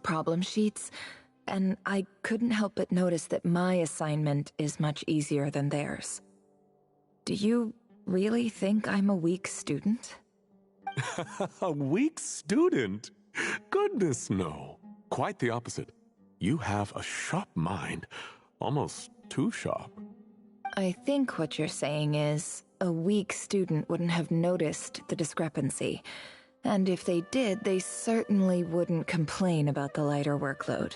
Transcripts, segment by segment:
problem sheets, and I couldn't help but notice that my assignment is much easier than theirs. Do you really think I'm a weak student? A weak student? Goodness, no. Quite the opposite. You have a sharp mind, almost too sharp. I think what you're saying is a weak student wouldn't have noticed the discrepancy, and if they did, they certainly wouldn't complain about the lighter workload.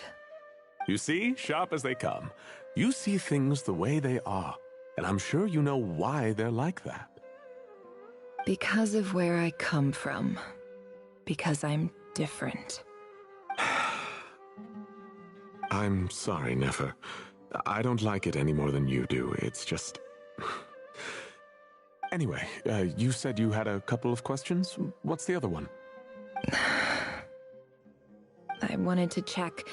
You see, sharp as they come. You see things the way they are, and I'm sure you know why they're like that. Because of where I come from. Because I'm different. I'm sorry, Nefer. I don't like it any more than you do. It's just... Anyway, you said you had a couple of questions. What's the other one? I wanted to check...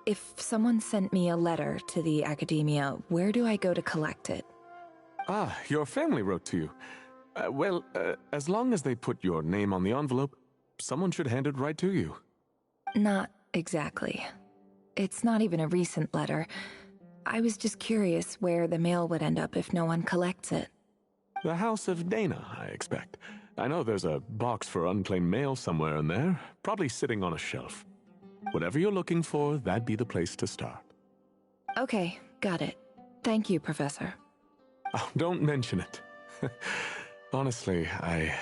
If someone sent me a letter to the academia, where do I go to collect it? Ah, your family wrote to you. As long as they put your name on the envelope, someone should hand it right to you. Not exactly. It's not even a recent letter. I was just curious where the mail would end up if no one collects it. The House of Dana, I expect. I know there's a box for unclaimed mail somewhere in there, probably sitting on a shelf. Whatever you're looking for, that'd be the place to start. Okay, got it. Thank you, Professor. Oh, don't mention it. Honestly, I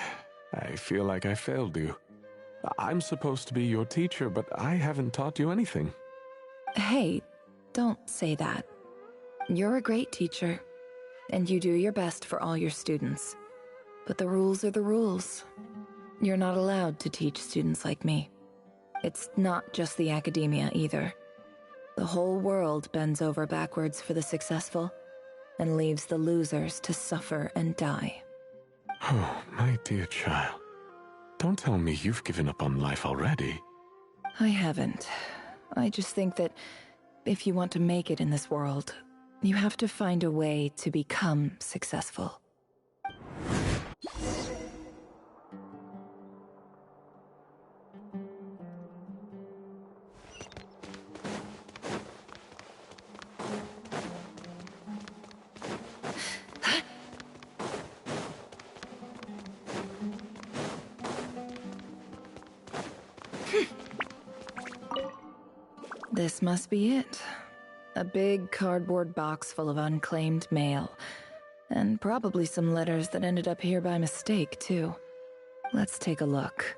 feel like I failed you. I'm supposed to be your teacher, but I haven't taught you anything. Hey, don't say that. You're a great teacher, and you do your best for all your students. But the rules are the rules. You're not allowed to teach students like me. It's not just the academia either. The whole world bends over backwards for the successful, and leaves the losers to suffer and die. Oh, my dear child. Don't tell me you've given up on life already. I haven't. I just think that if you want to make it in this world, you have to find a way to become successful. This must be it. A big cardboard box full of unclaimed mail. And probably some letters that ended up here by mistake, too. Let's take a look.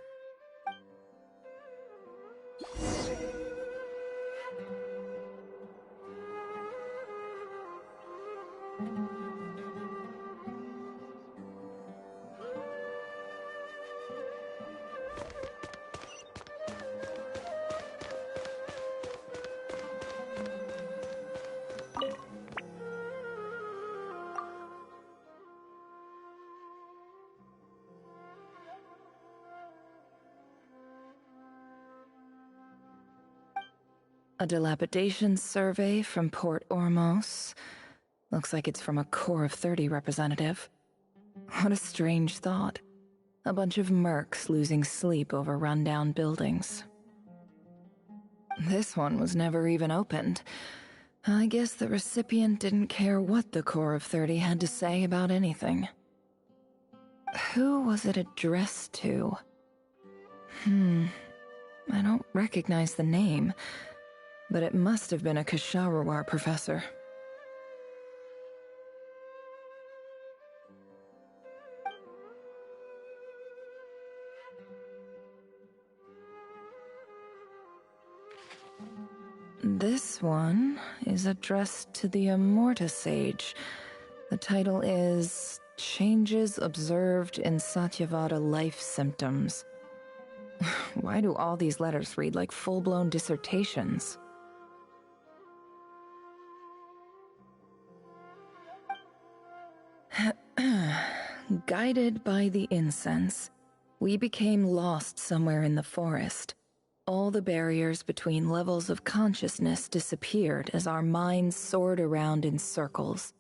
A dilapidation survey from Port Ormos. Looks like it's from a Core of 30 representative. What a strange thought. A bunch of mercs losing sleep over rundown buildings. This one was never even opened. I guess the recipient didn't care what the Core of 30 had to say about anything. Who was it addressed to? I don't recognize the name. But it must have been a Kasharawar professor. This one is addressed to the Immorta Sage. The title is Changes Observed in Satyavada Life Symptoms. Why do all these letters read like full-blown dissertations? Guided by the incense, we became lost somewhere in the forest. All the barriers between levels of consciousness disappeared as our minds soared around in circles,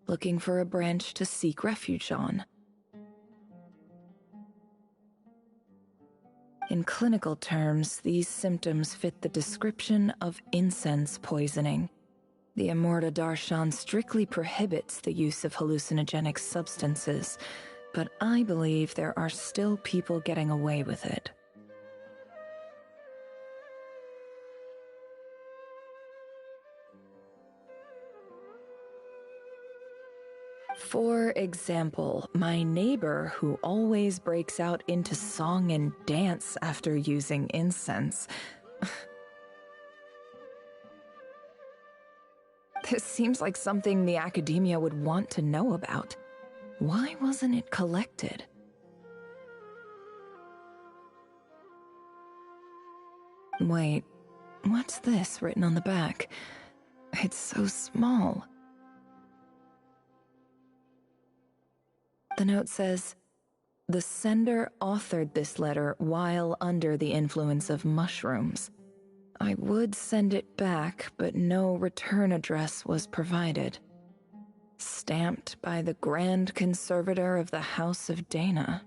looking for a branch to seek refuge on. In clinical terms, these symptoms fit the description of incense poisoning. The Immorta Darshan strictly prohibits the use of hallucinogenic substances, but I believe there are still people getting away with it. For example, my neighbor who always breaks out into song and dance after using incense. This seems like something the academia would want to know about. Why wasn't it collected? Wait, what's this written on the back? It's so small. The note says, "The sender authored this letter while under the influence of mushrooms. I would send it back, but no return address was provided. Stamped by the Grand Conservator of the House of Dana."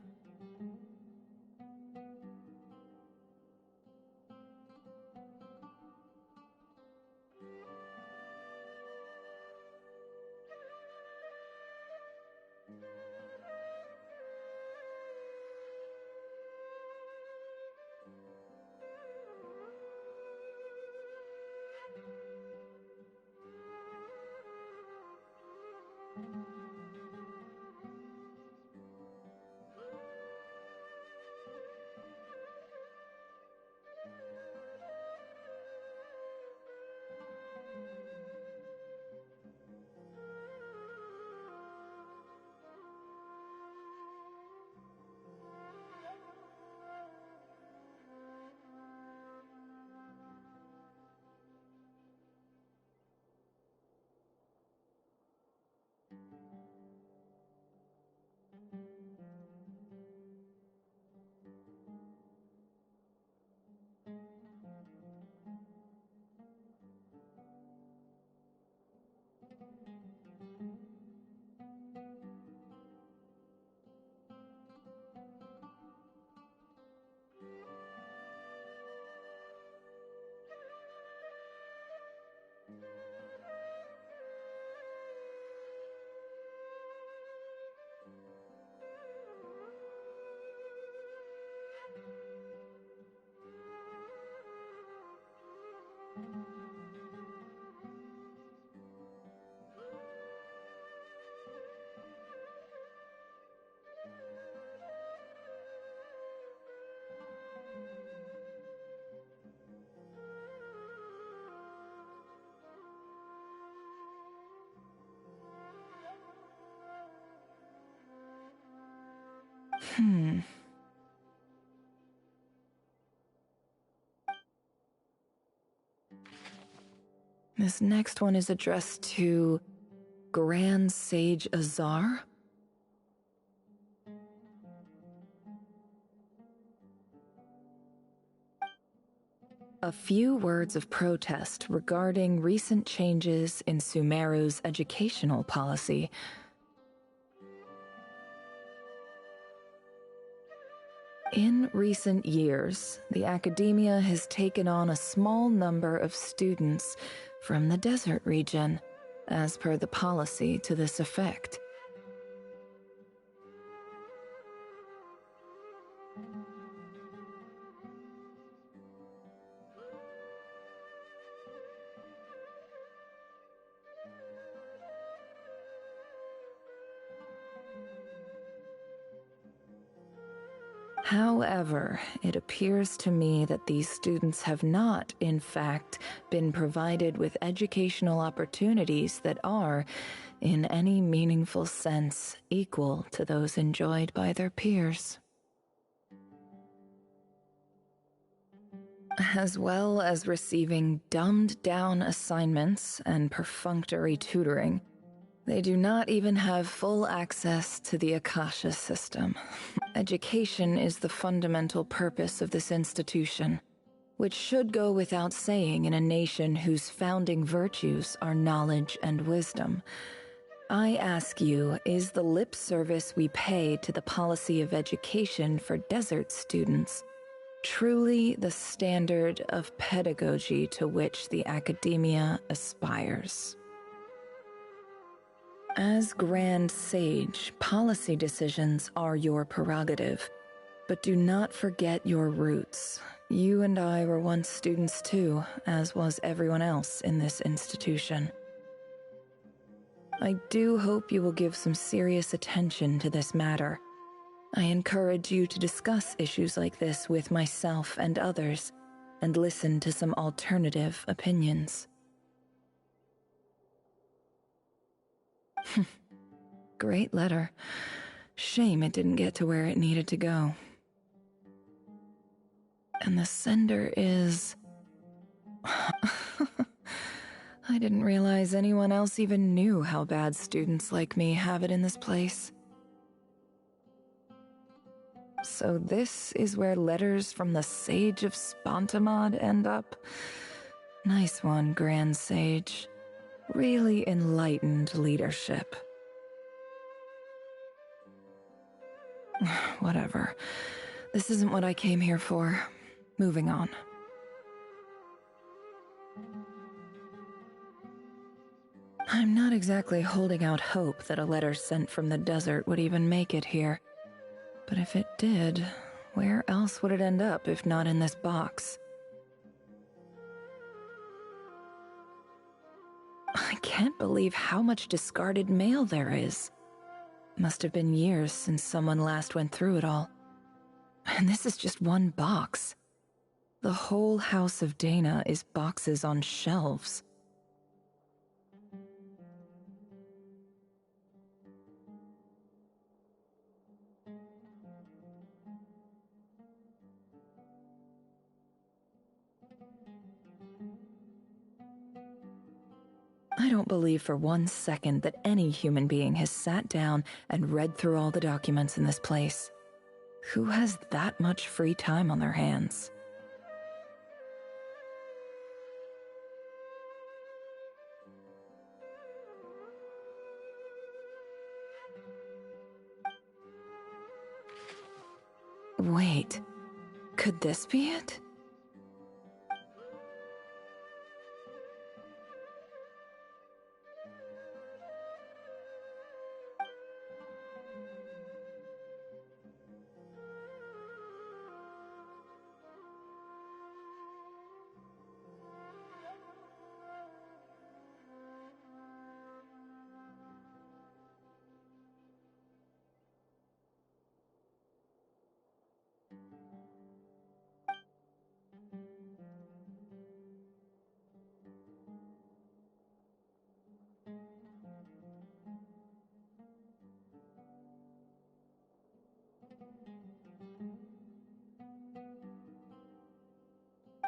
This next one is addressed to Grand Sage Azar. A few words of protest regarding recent changes in Sumeru's educational policy. In recent years, the academia has taken on a small number of students from the desert region, as per the policy to this effect. However, it appears to me that these students have not, in fact, been provided with educational opportunities that are, in any meaningful sense, equal to those enjoyed by their peers. As well as receiving dumbed-down assignments and perfunctory tutoring, they do not even have full access to the Akasha system. Education is the fundamental purpose of this institution, which should go without saying in a nation whose founding virtues are knowledge and wisdom. I ask you, is the lip service we pay to the policy of education for desert students Truly the standard of pedagogy to which the academia aspires. As Grand Sage, policy decisions are your prerogative, but do not forget your roots. You and I were once students too, as was everyone else in this institution. I do hope you will give some serious attention to this matter. I encourage you to discuss issues like this with myself and others, and listen to some alternative opinions. Great letter. Shame it didn't get to where it needed to go. And the sender is... I didn't realize anyone else even knew how bad students like me have it in this place. So this is where letters from the Sage of Spontamod end up? Nice one, Grand Sage. Really enlightened leadership. Whatever. This isn't what I came here for. Moving on. I'm not exactly holding out hope that a letter sent from the desert would even make it here. But if it did, where else would it end up if not in this box? I can't believe how much discarded mail there is. Must have been years since someone last went through it all. And this is just one box. The whole House of Dana is boxes on shelves. I don't believe for one second that any human being has sat down and read through all the documents in this place. Who has that much free time on their hands? Wait, could this be it?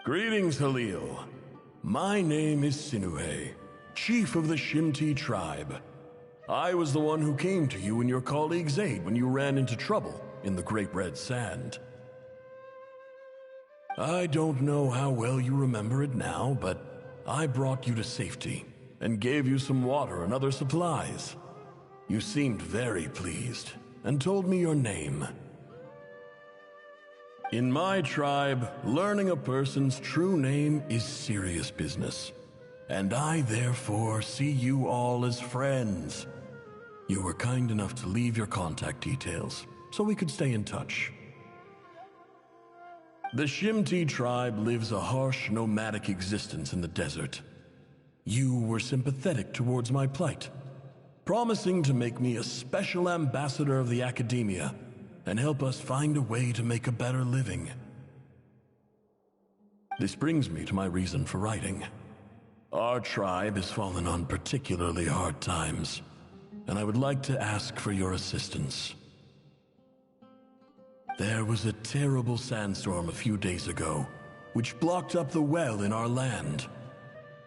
Greetings, Halil. My name is Sinuhe, chief of the Shimti tribe. I was the one who came to you and your colleague's aid when you ran into trouble in the Great Red Sand. I don't know how well you remember it now, but I brought you to safety and gave you some water and other supplies. You seemed very pleased and told me your name. In my tribe, learning a person's true name is serious business, and I therefore see you all as friends. You were kind enough to leave your contact details, so we could stay in touch. The Shimti tribe lives a harsh, nomadic existence in the desert. You were sympathetic towards my plight, promising to make me a special ambassador of the academia and help us find a way to make a better living. This brings me to my reason for writing. Our tribe has fallen on particularly hard times, and I would like to ask for your assistance. There was a terrible sandstorm a few days ago, which blocked up the well in our land.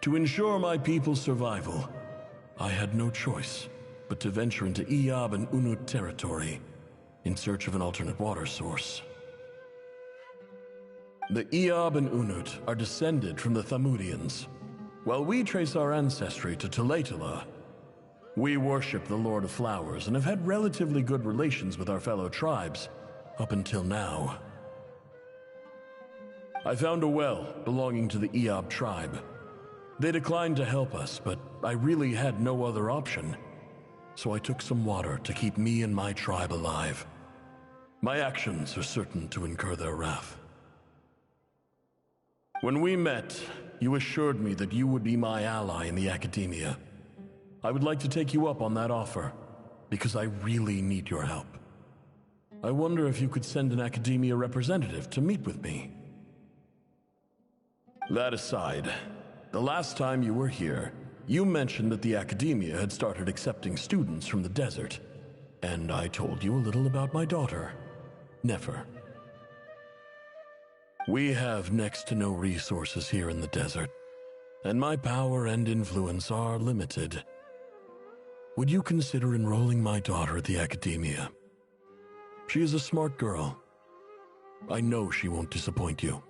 To ensure my people's survival, I had no choice but to venture into Iyab and Unut territory in search of an alternate water source. The Iyab and Unut are descended from the Thamudians, while we trace our ancestry to Tulatala. We worship the Lord of Flowers and have had relatively good relations with our fellow tribes up until now. I found a well belonging to the Eob tribe. They declined to help us, but I really had no other option. So I took some water to keep me and my tribe alive. My actions are certain to incur their wrath. When we met, you assured me that you would be my ally in the academia. I would like to take you up on that offer, because I really need your help. I wonder if you could send an academia representative to meet with me. That aside, the last time you were here, you mentioned that the academia had started accepting students from the desert, and I told you a little about my daughter, Nefer. We have next to no resources here in the desert, and my power and influence are limited. Would you consider enrolling my daughter at the academia? She is a smart girl. I know she won't disappoint you.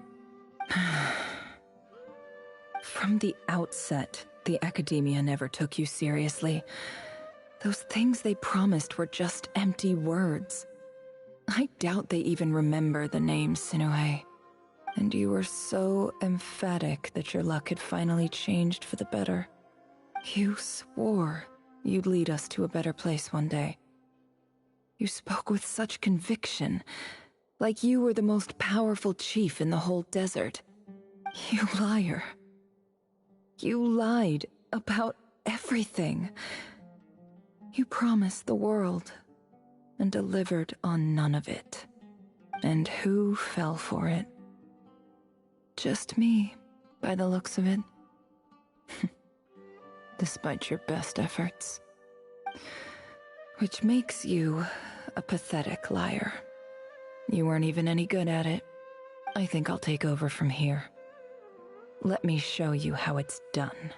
From the outset, the academia never took you seriously. Those things they promised were just empty words. I doubt they even remember the name Sinuhe. And you were so emphatic that your luck had finally changed for the better. You swore you'd lead us to a better place one day. You spoke with such conviction, like you were the most powerful chief in the whole desert. You liar. You lied about everything. You promised the world and delivered on none of it. And who fell for it? Just me, by the looks of it. Despite your best efforts. Which makes you a pathetic liar. You weren't even any good at it. I think I'll take over from here. Let me show you how it's done.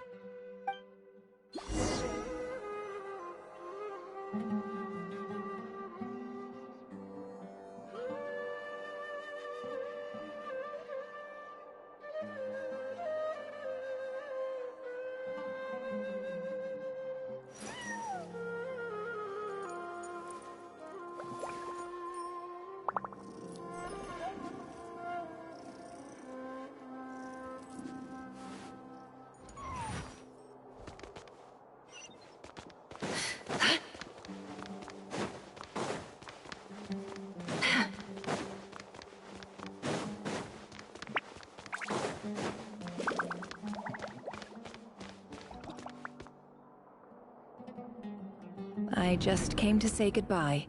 I just came to say goodbye.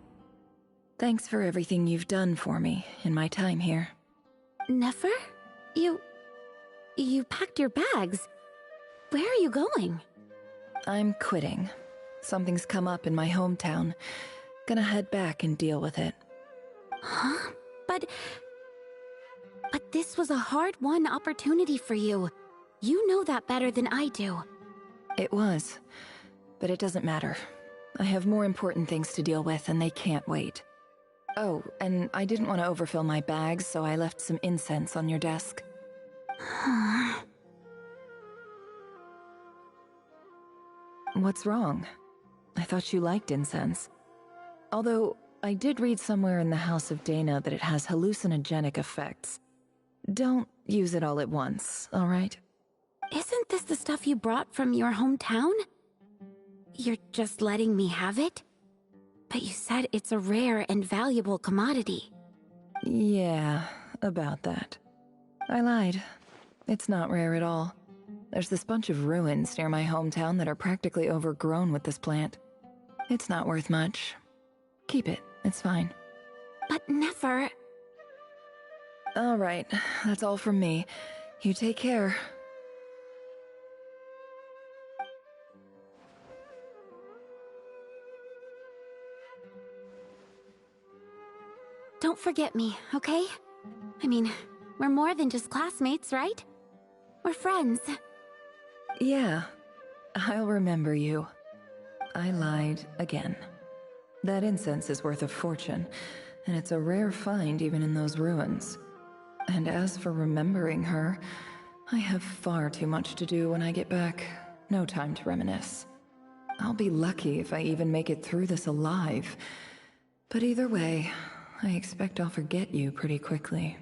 Thanks for everything you've done for me in my time here. Nefer? You packed your bags. Where are you going? I'm quitting. Something's come up in my hometown. Gonna head back and deal with it. Huh? But this was a hard-won opportunity for you. You know that better than I do. It was, but it doesn't matter. I have more important things to deal with, and they can't wait. Oh, and I didn't want to overfill my bags, so I left some incense on your desk. What's wrong? I thought you liked incense. Although, I did read somewhere in the House of Dana that it has hallucinogenic effects. Don't use it all at once, all right? Isn't this the stuff you brought from your hometown? You're just letting me have it? But you said it's a rare and valuable commodity. Yeah, about that. I lied. It's not rare at all. There's this bunch of ruins near my hometown that are practically overgrown with this plant. It's not worth much. Keep it, it's fine. But Nefer... All right, that's all from me. You take care. Don't forget me, okay? I mean, we're more than just classmates, right? We're friends. Yeah, I'll remember you. I lied again. That incense is worth a fortune, and it's a rare find even in those ruins. And as for remembering her, I have far too much to do when I get back. No time to reminisce. I'll be lucky if I even make it through this alive. But either way, I expect I'll forget you pretty quickly.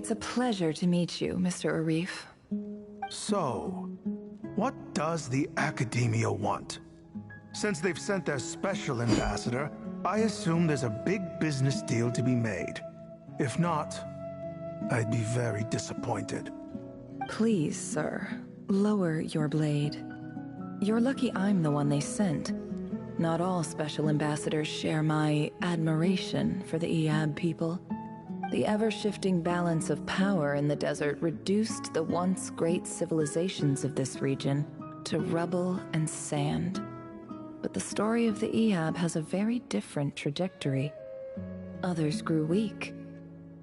It's a pleasure to meet you, Mr. Arif. So, what does the Academia want? Since they've sent their special ambassador, I assume there's a big business deal to be made. If not, I'd be very disappointed. Please, sir, lower your blade. You're lucky I'm the one they sent. Not all special ambassadors share my admiration for the Eab people. The ever-shifting balance of power in the desert reduced the once great civilizations of this region to rubble and sand. But the story of the Eab has a very different trajectory. Others grew weak,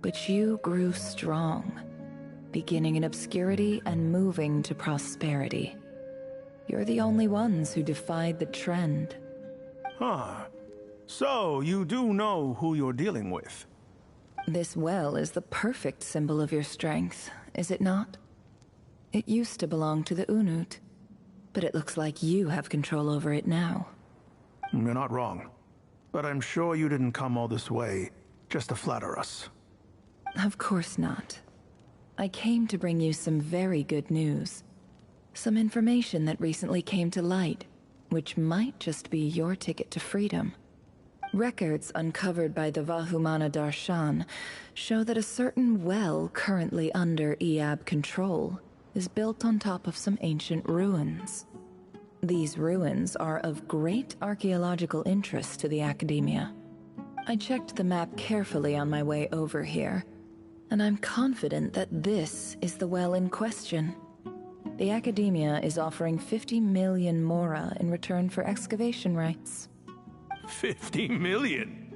but you grew strong, beginning in obscurity and moving to prosperity. You're the only ones who defied the trend. Huh. So, you do know who you're dealing with? This well is the perfect symbol of your strength, is it not? It used to belong to the Unut, but it looks like you have control over it now. You're not wrong. But I'm sure you didn't come all this way just to flatter us. Of course not. I came to bring you some very good news. Some information that recently came to light, which might just be your ticket to freedom. Records uncovered by the Vahumana Darshan show that a certain well currently under Eab control is built on top of some ancient ruins. These ruins are of great archaeological interest to the Academia. I checked the map carefully on my way over here, and I'm confident that this is the well in question. The Academia is offering 50 million mora in return for excavation rights. 50 million?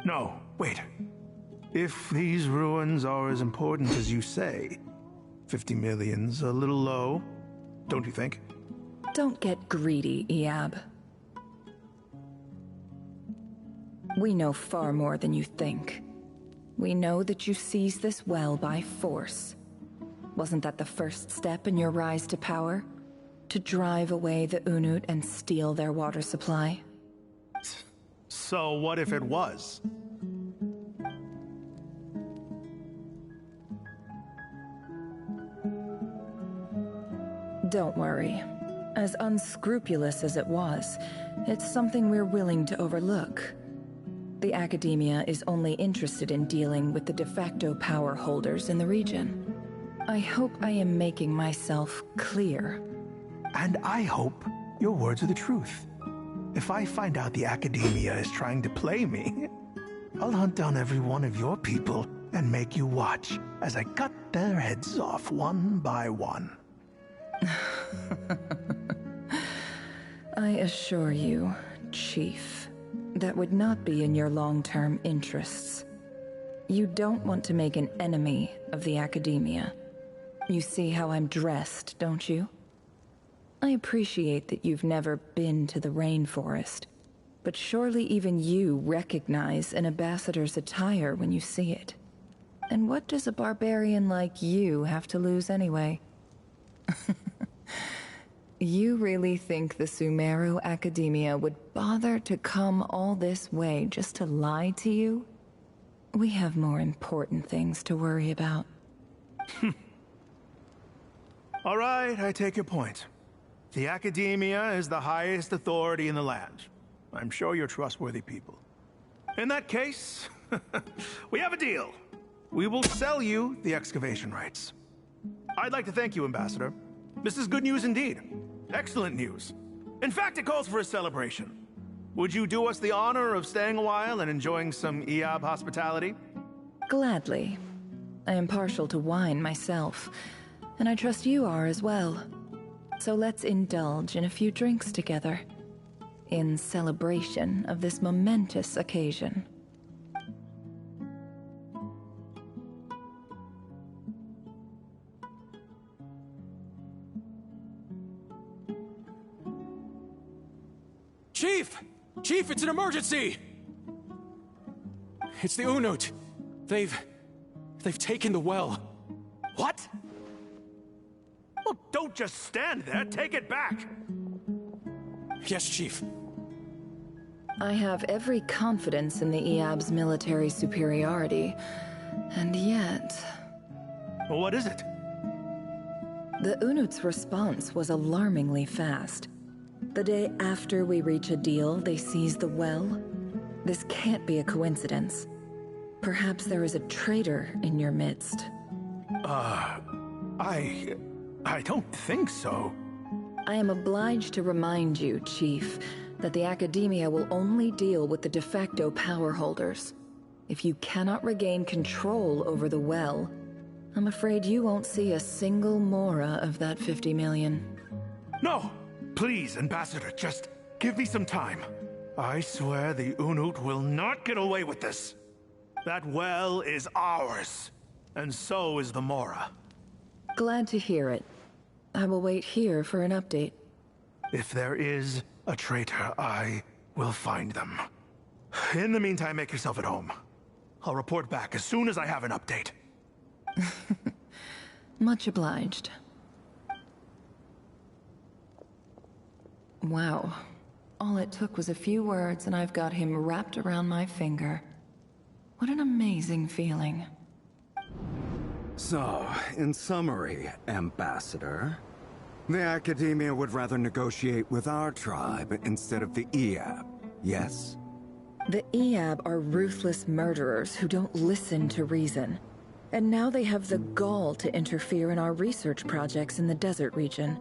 No, wait. If these ruins are as important as you say, 50 million's a little low, don't you think? Don't get greedy, Eab. We know far more than you think. We know that you seized this well by force. Wasn't that the first step in your rise to power? To drive away the Unut and steal their water supply? So what if it was? Don't worry. As unscrupulous as it was, it's something we're willing to overlook. The Academia is only interested in dealing with the de facto power holders in the region. I hope I am making myself clear. And I hope your words are the truth. If I find out the Academia is trying to play me, I'll hunt down every one of your people and make you watch as I cut their heads off one by one. I assure you, Chief, that would not be in your long-term interests. You don't want to make an enemy of the Academia. You see how I'm dressed, don't you? I appreciate that you've never been to the rainforest, but surely even you recognize an ambassador's attire when you see it. And what does a barbarian like you have to lose anyway? You really think the Sumeru Academia would bother to come all this way just to lie to you? We have more important things to worry about. All right, I take your point. The Academia is the highest authority in the land. I'm sure you're trustworthy people. In that case, we have a deal. We will sell you the excavation rights. I'd like to thank you, Ambassador. This is good news indeed. Excellent news. In fact, it calls for a celebration. Would you do us the honor of staying a while and enjoying some Eab hospitality? Gladly. I am partial to wine myself, and I trust you are as well. So let's indulge in a few drinks together, in celebration of this momentous occasion. Chief! Chief, it's an emergency! It's the Unut. They've taken the well. What? Well, don't just stand there. Take it back. Yes, Chief. I have every confidence in the Eab's military superiority, And yet... Well, what is it? The Unut's response was alarmingly fast. The day after we reach a deal, they seize the well. This can't be a coincidence. Perhaps there is a traitor in your midst. I don't think so. I am obliged to remind you, Chief, that the Academia will only deal with the de facto power holders. If you cannot regain control over the well, I'm afraid you won't see a single mora of that 50 million. No! Please, Ambassador, just give me some time. I swear the Unut will not get away with this. That well is ours, and so is the mora. Glad to hear it. I will wait here for an update. If there is a traitor, I will find them. In the meantime, make yourself at home. I'll report back as soon as I have an update. Much obliged. Wow. All it took was a few words and I've got him wrapped around my finger. What an amazing feeling. So, in summary, Ambassador, the Academia would rather negotiate with our tribe instead of the Eab, yes? The Eab are ruthless murderers who don't listen to reason. And now they have the gall to interfere in our research projects in the desert region.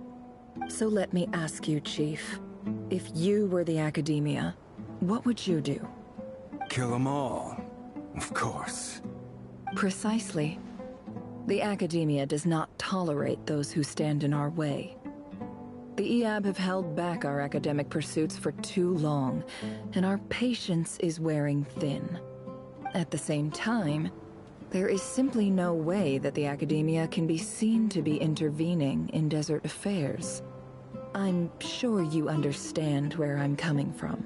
So let me ask you, Chief. If you were the Academia, what would you do? Kill them all, of course. Precisely. The Academia does not tolerate those who stand in our way. The Eab have held back our academic pursuits for too long, and our patience is wearing thin. At the same time, there is simply no way that the Academia can be seen to be intervening in desert affairs. I'm sure you understand where I'm coming from.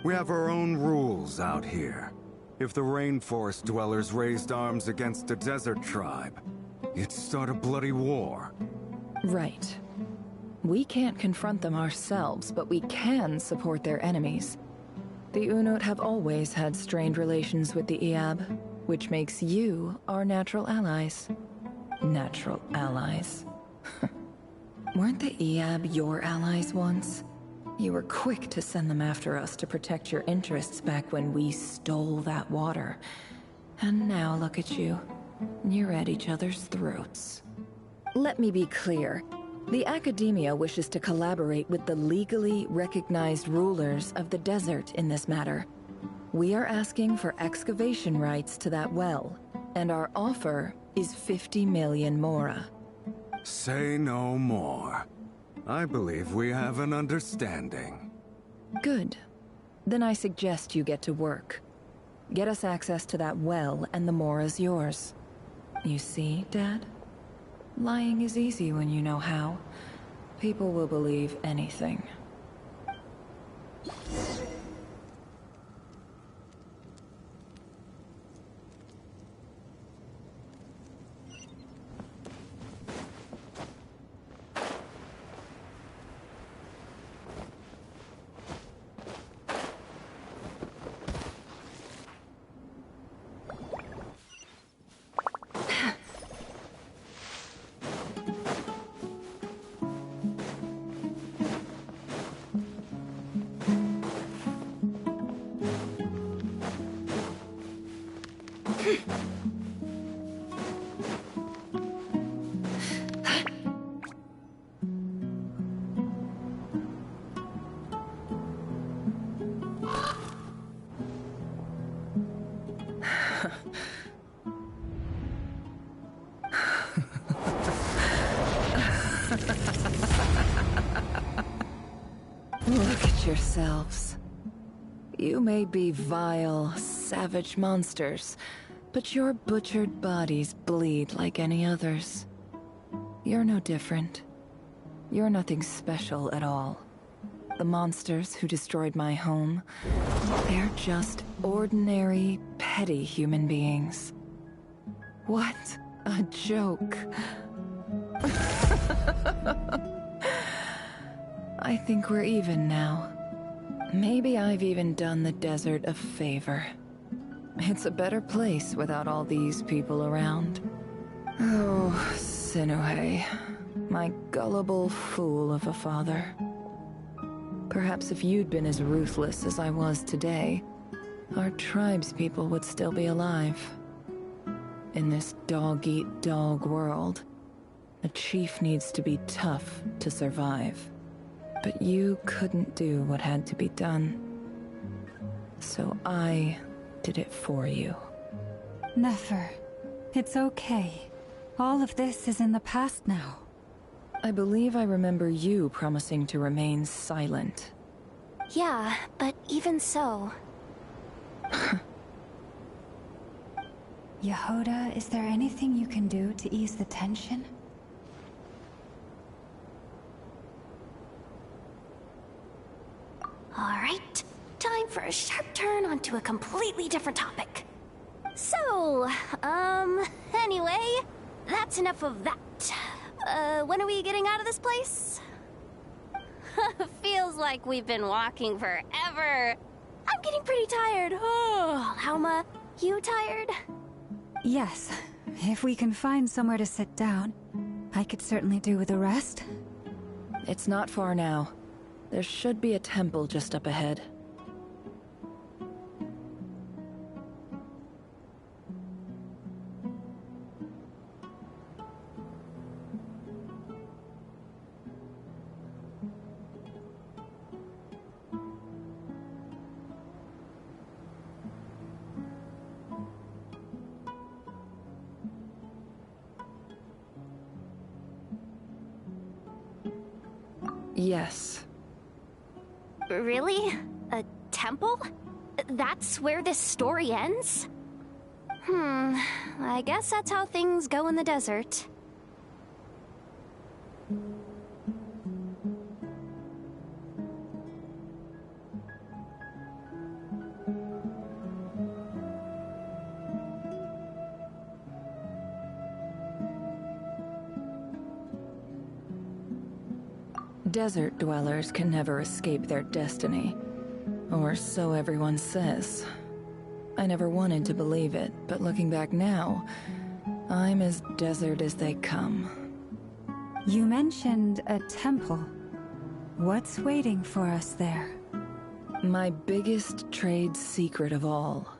We have our own rules out here. If the rainforest dwellers raised arms against a desert tribe, it'd start a bloody war. Right. We can't confront them ourselves, but we can support their enemies. The Unut have always had strained relations with the Eab, which makes you our natural allies. Natural allies. Weren't the Eab your allies once? You were quick to send them after us to protect your interests back when we stole that water. And now look at you. You're at each other's throats. Let me be clear. The Academia wishes to collaborate with the legally recognized rulers of the desert in this matter. We are asking for excavation rights to that well, and our offer is 50 million mora. Say no more. I believe we have an understanding. Good. Then I suggest you get to work. Get us access to that well, and the mora's yours. You see, Dad? Lying is easy when you know how. People will believe anything. Look at yourselves. You may be vile, savage monsters, but your butchered bodies bleed like any others. You're no different. You're nothing special at all. The monsters who destroyed my home, they're just ordinary, petty human beings. What a joke. I think we're even now. Maybe I've even done the desert a favor. It's a better place without all these people around. Oh, Sinuhe. My gullible fool of a father. Perhaps if you'd been as ruthless as I was today, our tribespeople would still be alive. In this dog-eat-dog world, a chief needs to be tough to survive. But you couldn't do what had to be done. So I did it for you. Nefer, it's okay. All of this is in the past now. I believe I remember you promising to remain silent. Yeah, but even so... Yehoda, is there anything you can do to ease the tension? Alright, time for a sharp turn onto a completely different topic. So, anyway, that's enough of that. When are we getting out of this place? Feels like we've been walking forever. I'm getting pretty tired. Oh, Lauma, you tired? Yes. If we can find somewhere to sit down, I could certainly do with a rest. It's not far now. There should be a temple just up ahead. Yes. Really? A temple? That's where this story ends? I guess that's how things go in the desert. Desert dwellers can never escape their destiny. Or so everyone says. I never wanted to believe it, but looking back now, I'm as desert as they come. You mentioned a temple. What's waiting for us there? My biggest trade secret of all.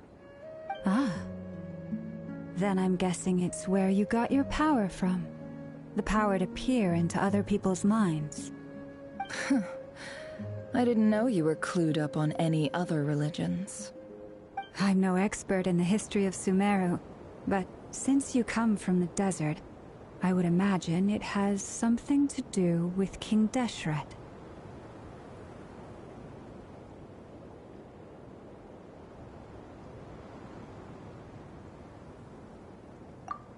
Ah. Then I'm guessing it's where you got your power from. The power to peer into other people's minds. I didn't know you were clued up on any other religions. I'm no expert in the history of Sumeru, but since you come from the desert, I would imagine it has something to do with King Deshret.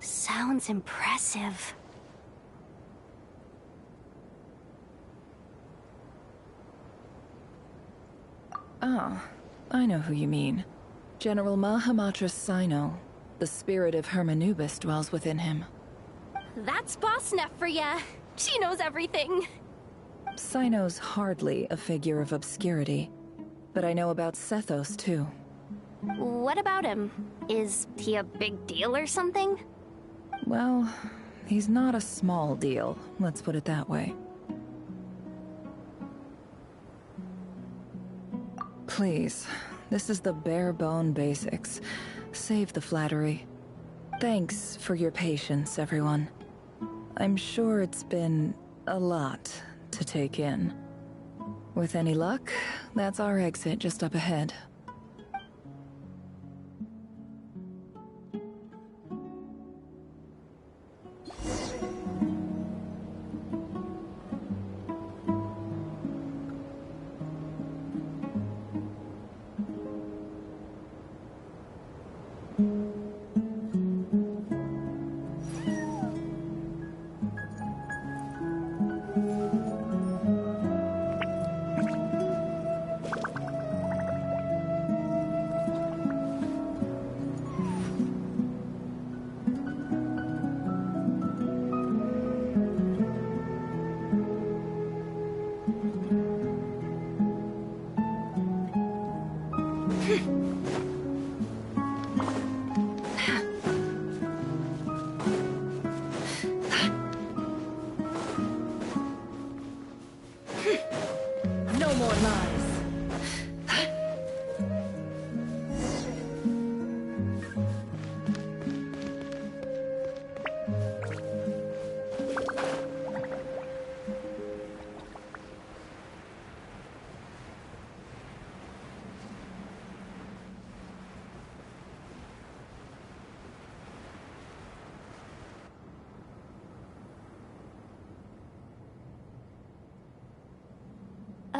Sounds impressive. Ah, I know who you mean. General Mahamatra Sino. The spirit of Hermanubis dwells within him. That's Boss Neff for ya. She knows everything. Sino's hardly a figure of obscurity, but I know about Sethos too. What about him? Is he a big deal or something? Well, he's not a small deal, let's put it that way. Please, this is the bare-bone basics. Save the flattery. Thanks for your patience, everyone. I'm sure it's been a lot to take in. With any luck, that's our exit just up ahead.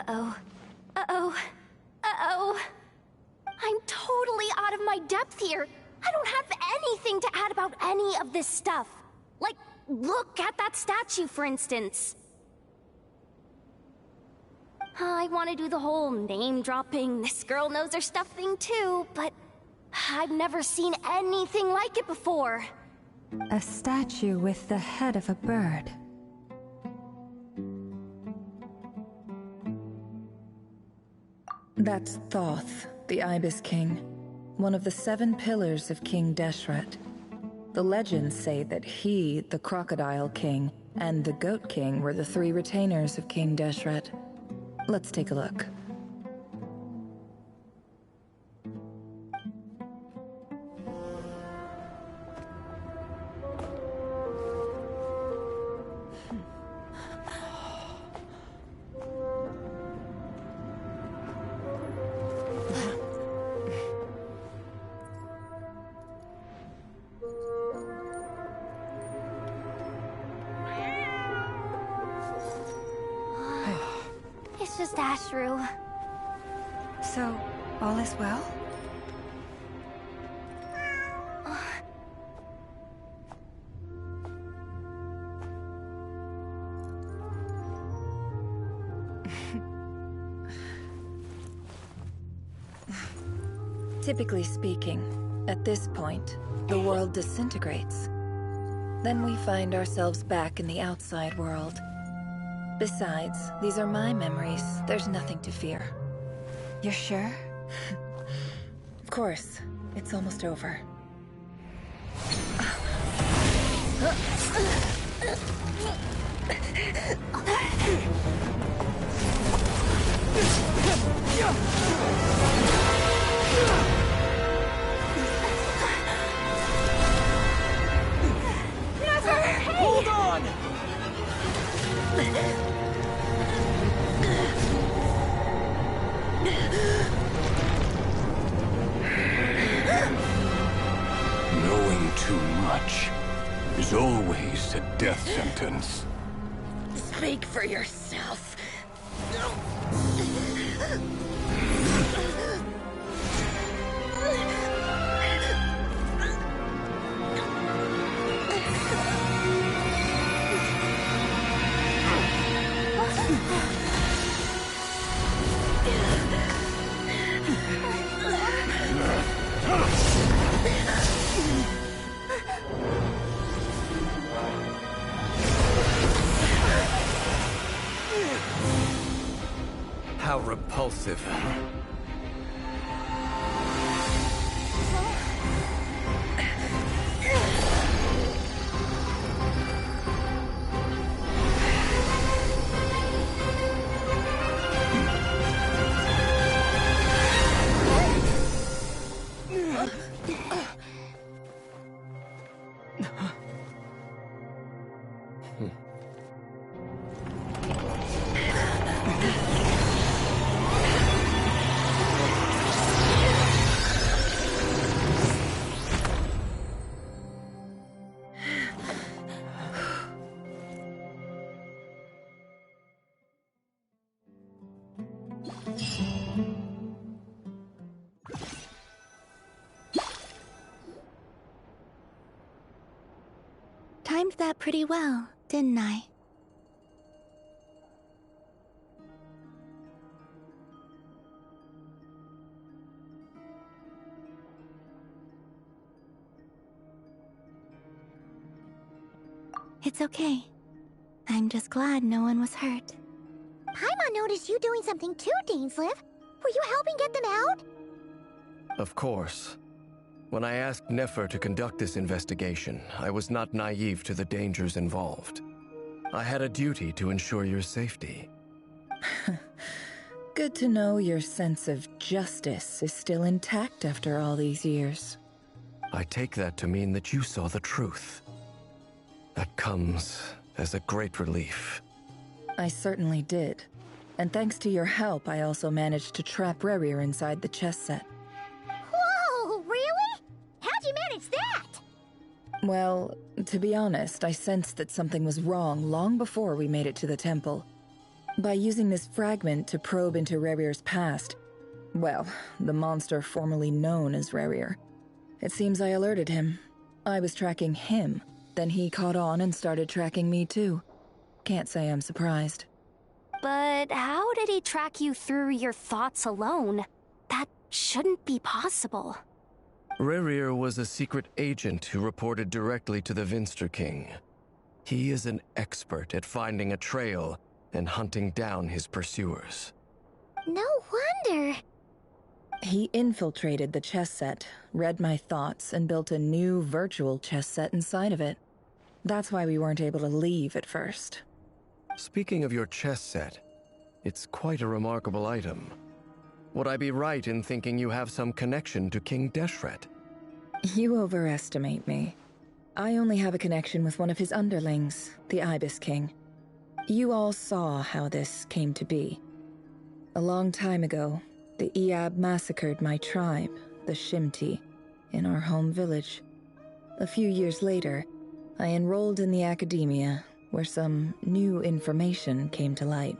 Uh-oh. Uh-oh. Uh-oh. I'm totally out of my depth here. I don't have anything to add about any of this stuff. Like, look at that statue, for instance. I want to do the whole name-dropping, this girl knows her stuff thing too, but I've never seen anything like it before. A statue with the head of a bird. That's Thoth, the Ibis King, one of the 7 pillars of King Deshret. The legends say that he, the Crocodile King, and the Goat King were the 3 retainers of King Deshret. Let's take a look. It's just Ashru. So, all is well? Typically speaking, at this point, the world disintegrates. Then we find ourselves back in the outside world. Besides, these are my memories. There's nothing to fear. You're sure? Of course. It's almost over. Hold on! Knowing too much is always a death sentence. Speak for yourself. How repulsive. Timed that pretty well, didn't I? It's okay. I'm just glad no one was hurt. Paimon noticed you doing something too, Dainsleif. Were you helping get them out? Of course. When I asked Nefer to conduct this investigation, I was not naive to the dangers involved. I had a duty to ensure your safety. Good to know your sense of justice is still intact after all these years. I take that to mean that you saw the truth. That comes as a great relief. I certainly did. And thanks to your help, I also managed to trap Rerir inside the chess set. Whoa, really? How'd you manage that? Well, to be honest, I sensed that something was wrong long before we made it to the temple. By using this fragment to probe into Rerir's past, well, the monster formerly known as Rerir, it seems I alerted him. I was tracking him, then he caught on and started tracking me too. Can't say I'm surprised. But how did he track you through your thoughts alone? That shouldn't be possible. Rerir was a secret agent who reported directly to the Vinster King. He is an expert at finding a trail and hunting down his pursuers. No wonder. He infiltrated the chess set, read my thoughts, and built a new virtual chess set inside of it. That's why we weren't able to leave at first. Speaking of your chess set, it's quite a remarkable item. Would I be right in thinking you have some connection to King Deshret? You overestimate me. I only have a connection with one of his underlings, the Ibis King. You all saw how this came to be. A long time ago, the Eab massacred my tribe, the Shimti, in our home village. A few years later, I enrolled in the academia, where some new information came to light.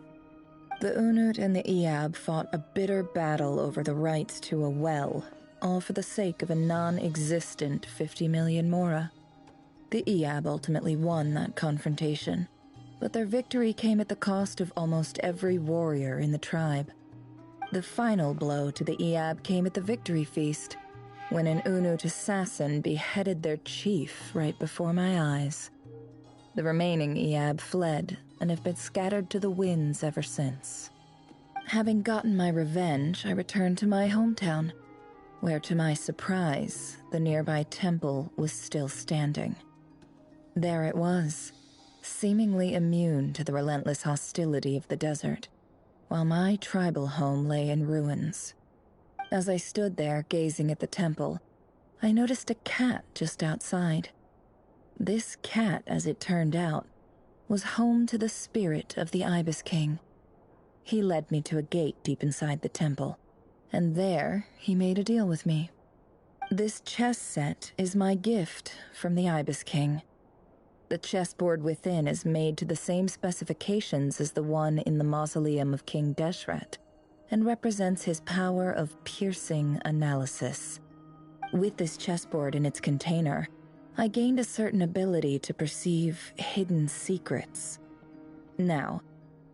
The Unut and the Eab fought a bitter battle over the rights to a well, all for the sake of a non-existent 50 million Mora. The Eab ultimately won that confrontation, but their victory came at the cost of almost every warrior in the tribe. The final blow to the Eab came at the victory feast, when an Unut assassin beheaded their chief right before my eyes. The remaining Eab fled and have been scattered to the winds ever since. Having gotten my revenge, I returned to my hometown, where to my surprise, the nearby temple was still standing. There it was, seemingly immune to the relentless hostility of the desert, while my tribal home lay in ruins. As I stood there gazing at the temple, I noticed a cat just outside. This cat, as it turned out, was home to the spirit of the Ibis King. He led me to a gate deep inside the temple, and there he made a deal with me. This chess set is my gift from the Ibis King. The chessboard within is made to the same specifications as the one in the mausoleum of King Deshret, and represents his power of piercing analysis. With this chessboard in its container, I gained a certain ability to perceive hidden secrets. Now,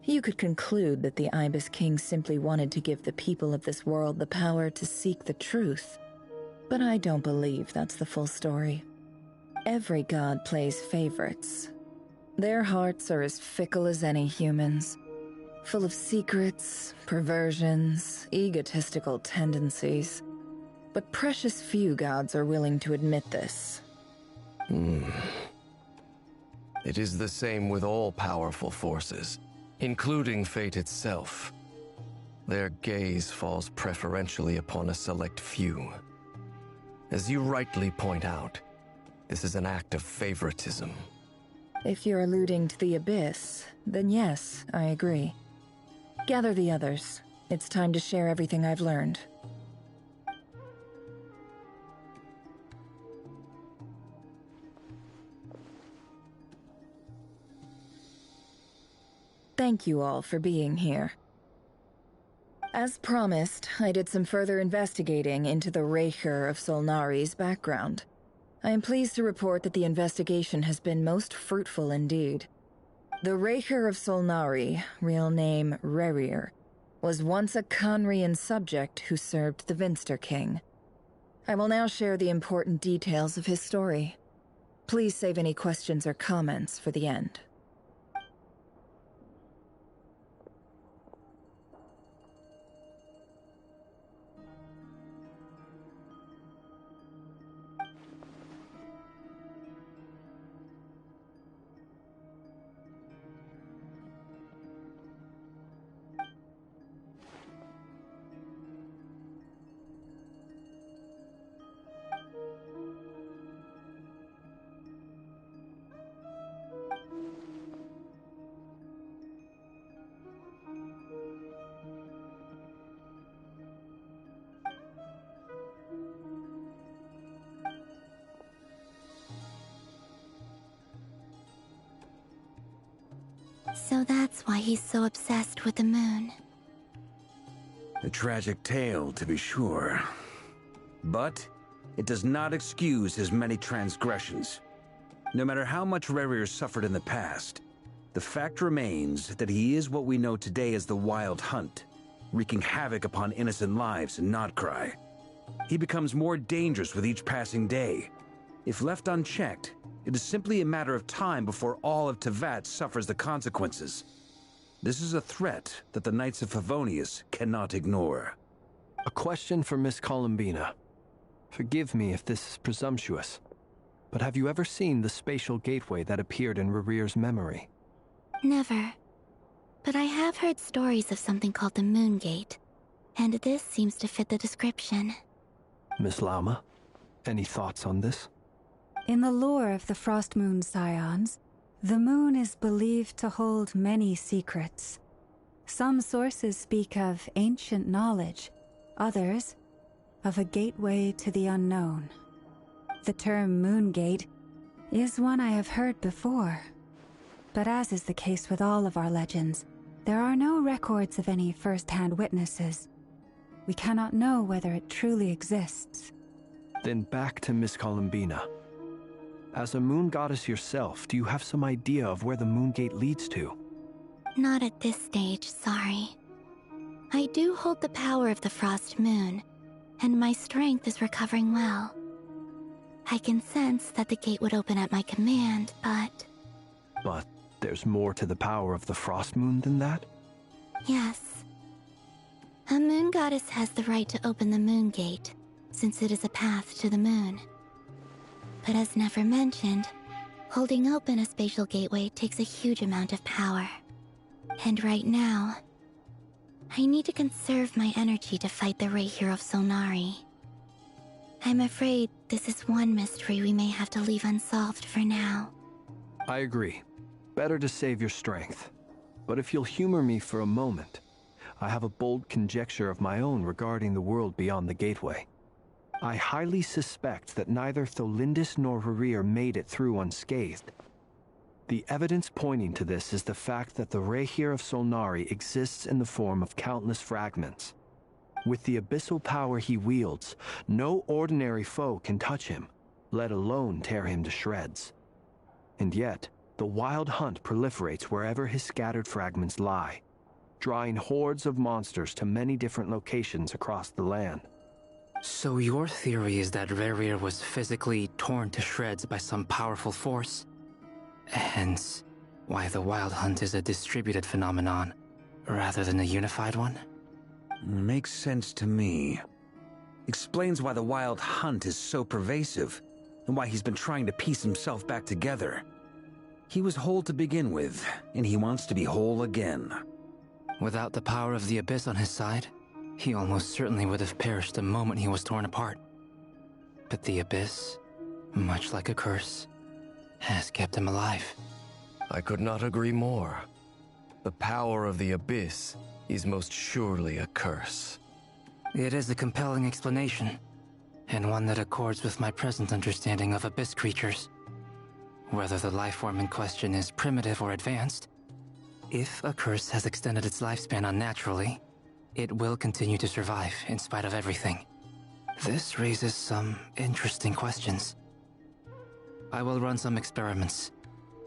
you could conclude that the Ibis King simply wanted to give the people of this world the power to seek the truth, but I don't believe that's the full story. Every god plays favorites. Their hearts are as fickle as any human's, full of secrets, perversions, egotistical tendencies. But precious few gods are willing to admit this. It is the same with all powerful forces, including fate itself. Their gaze falls preferentially upon a select few. As you rightly point out, this is an act of favoritism. If you're alluding to the Abyss, then yes, I agree. Gather the others. It's time to share everything I've learned. Thank you all for being here. As promised, I did some further investigating into the Raker of Solnari's background. I am pleased to report that the investigation has been most fruitful indeed. The Raker of Solnari, real name Rerir, was once a Conrian subject who served the Vinster King. I will now share the important details of his story. Please save any questions or comments for the end. So that's why he's so obsessed with the moon. A tragic tale, to be sure. But it does not excuse his many transgressions. No matter how much Rerir suffered in the past, the fact remains that he is what we know today as the Wild Hunt, wreaking havoc upon innocent lives in Notcry. He becomes more dangerous with each passing day. If left unchecked, it is simply a matter of time before all of Teyvat suffers the consequences. This is a threat that the Knights of Favonius cannot ignore. A question for Miss Columbina. Forgive me if this is presumptuous, but have you ever seen the spatial gateway that appeared in Rerir's memory? Never. But I have heard stories of something called the Moon Gate, and this seems to fit the description. Miss Lauma, any thoughts on this? In the lore of the Frost Moon Scions, the moon is believed to hold many secrets. Some sources speak of ancient knowledge, others of a gateway to the unknown. The term Moon Gate is one I have heard before, but as is the case with all of our legends, there are no records of any first-hand witnesses. We cannot know whether it truly exists. Then back to Miss Columbina. As a moon goddess yourself, do you have some idea of where the Moon Gate leads to? Not at this stage, sorry. I do hold the power of the Frost Moon, and my strength is recovering well. I can sense that the gate would open at my command, but... But there's more to the power of the Frost Moon than that? Yes. A moon goddess has the right to open the Moon Gate, since it is a path to the moon. But as never mentioned, holding open a spatial gateway takes a huge amount of power. And right now, I need to conserve my energy to fight the Reihir of Solnari. I'm afraid this is one mystery we may have to leave unsolved for now. I agree. Better to save your strength. But if you'll humor me for a moment, I have a bold conjecture of my own regarding the world beyond the gateway. I highly suspect that neither Tholindis nor Rerir made it through unscathed. The evidence pointing to this is the fact that the Reihir of Solnari exists in the form of countless fragments. With the abyssal power he wields, no ordinary foe can touch him, let alone tear him to shreds. And yet, the Wild Hunt proliferates wherever his scattered fragments lie, drawing hordes of monsters to many different locations across the land. So your theory is that Rerir was physically torn to shreds by some powerful force? Hence, why the Wild Hunt is a distributed phenomenon, rather than a unified one? Makes sense to me. Explains why the Wild Hunt is so pervasive, and why he's been trying to piece himself back together. He was whole to begin with, and he wants to be whole again. Without the power of the Abyss on his side, he almost certainly would have perished the moment he was torn apart. But the Abyss, much like a curse, has kept him alive. I could not agree more. The power of the Abyss is most surely a curse. It is a compelling explanation, and one that accords with my present understanding of Abyss creatures. Whether the life form in question is primitive or advanced, if a curse has extended its lifespan unnaturally, it will continue to survive in spite of everything. This raises some interesting questions. I will run some experiments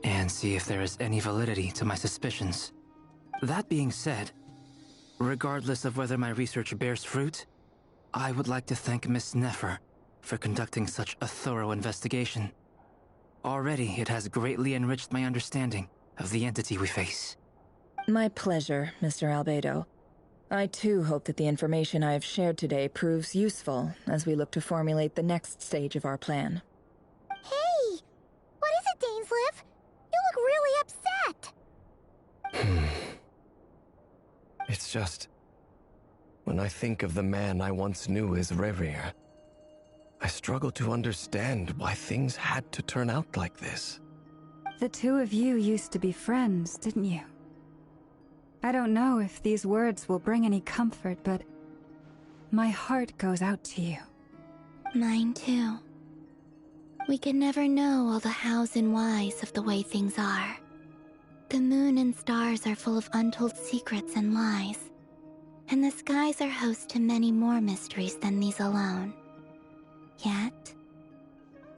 and see if there is any validity to my suspicions. That being said, regardless of whether my research bears fruit, I would like to thank Miss Nefer for conducting such a thorough investigation. Already, it has greatly enriched my understanding of the entity we face. My pleasure, Mr. Albedo. I too hope that the information I have shared today proves useful as we look to formulate the next stage of our plan. Hey! What is it, Dainsleif? You look really upset! It's just... when I think of the man I once knew as Rerir, I struggle to understand why things had to turn out like this. The two of you used to be friends, didn't you? I don't know if these words will bring any comfort, but my heart goes out to you. Mine too. We can never know all the hows and whys of the way things are. The moon and stars are full of untold secrets and lies, and the skies are host to many more mysteries than these alone. Yet,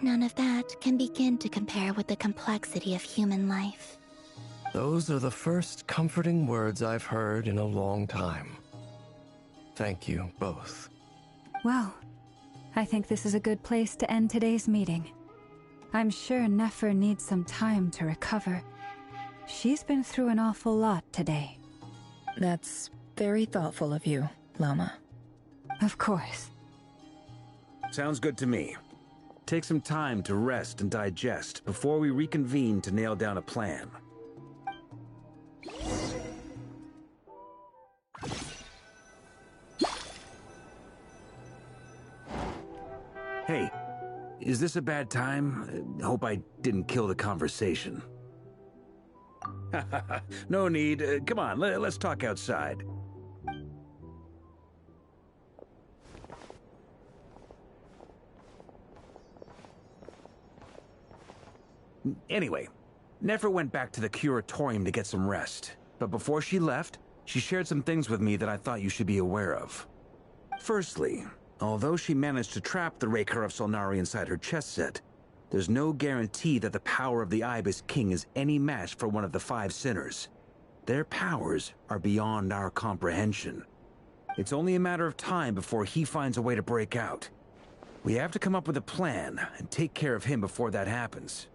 none of that can begin to compare with the complexity of human life. Those are the first comforting words I've heard in a long time. Thank you, both. Well, I think this is a good place to end today's meeting. I'm sure Nefer needs some time to recover. She's been through an awful lot today. That's very thoughtful of you, Lama. Of course. Sounds good to me. Take some time to rest and digest before we reconvene to nail down a plan. Hey, is this a bad time? Hope I didn't kill the conversation. No need. Come on, let's talk outside. Anyway, Nefer went back to the curatorium to get some rest. But before she left, she shared some things with me that I thought you should be aware of. Firstly, although she managed to trap the Raker of Solnari inside her chess set, there's no guarantee that the power of the Ibis King is any match for one of the 5 sinners. Their powers are beyond our comprehension. It's only a matter of time before he finds a way to break out. We have to come up with a plan and take care of him before that happens.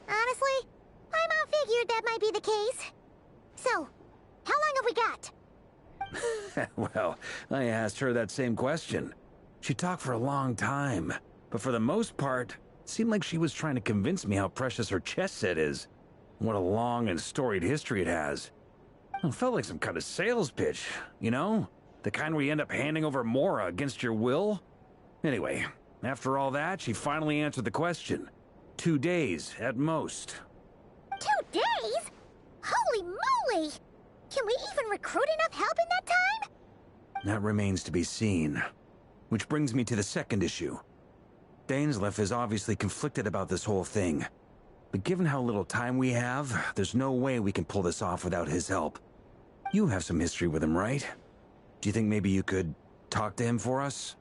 Honestly, my mom figured that might be the case. So, how long have we got? Well, I asked her that same question. She talked for a long time, but for the most part, it seemed like she was trying to convince me how precious her chess set is. What a long and storied history it has. It felt like some kind of sales pitch, you know? The kind where you end up handing over Mora against your will? Anyway, after all that, she finally answered the question. 2 days, at most. 2 days? Holy moly! Can we even recruit enough help in that time? That remains to be seen. Which brings me to the second issue. Dainsleif is obviously conflicted about this whole thing. But given how little time we have, there's no way we can pull this off without his help. You have some history with him, right? Do you think maybe you could talk to him for us?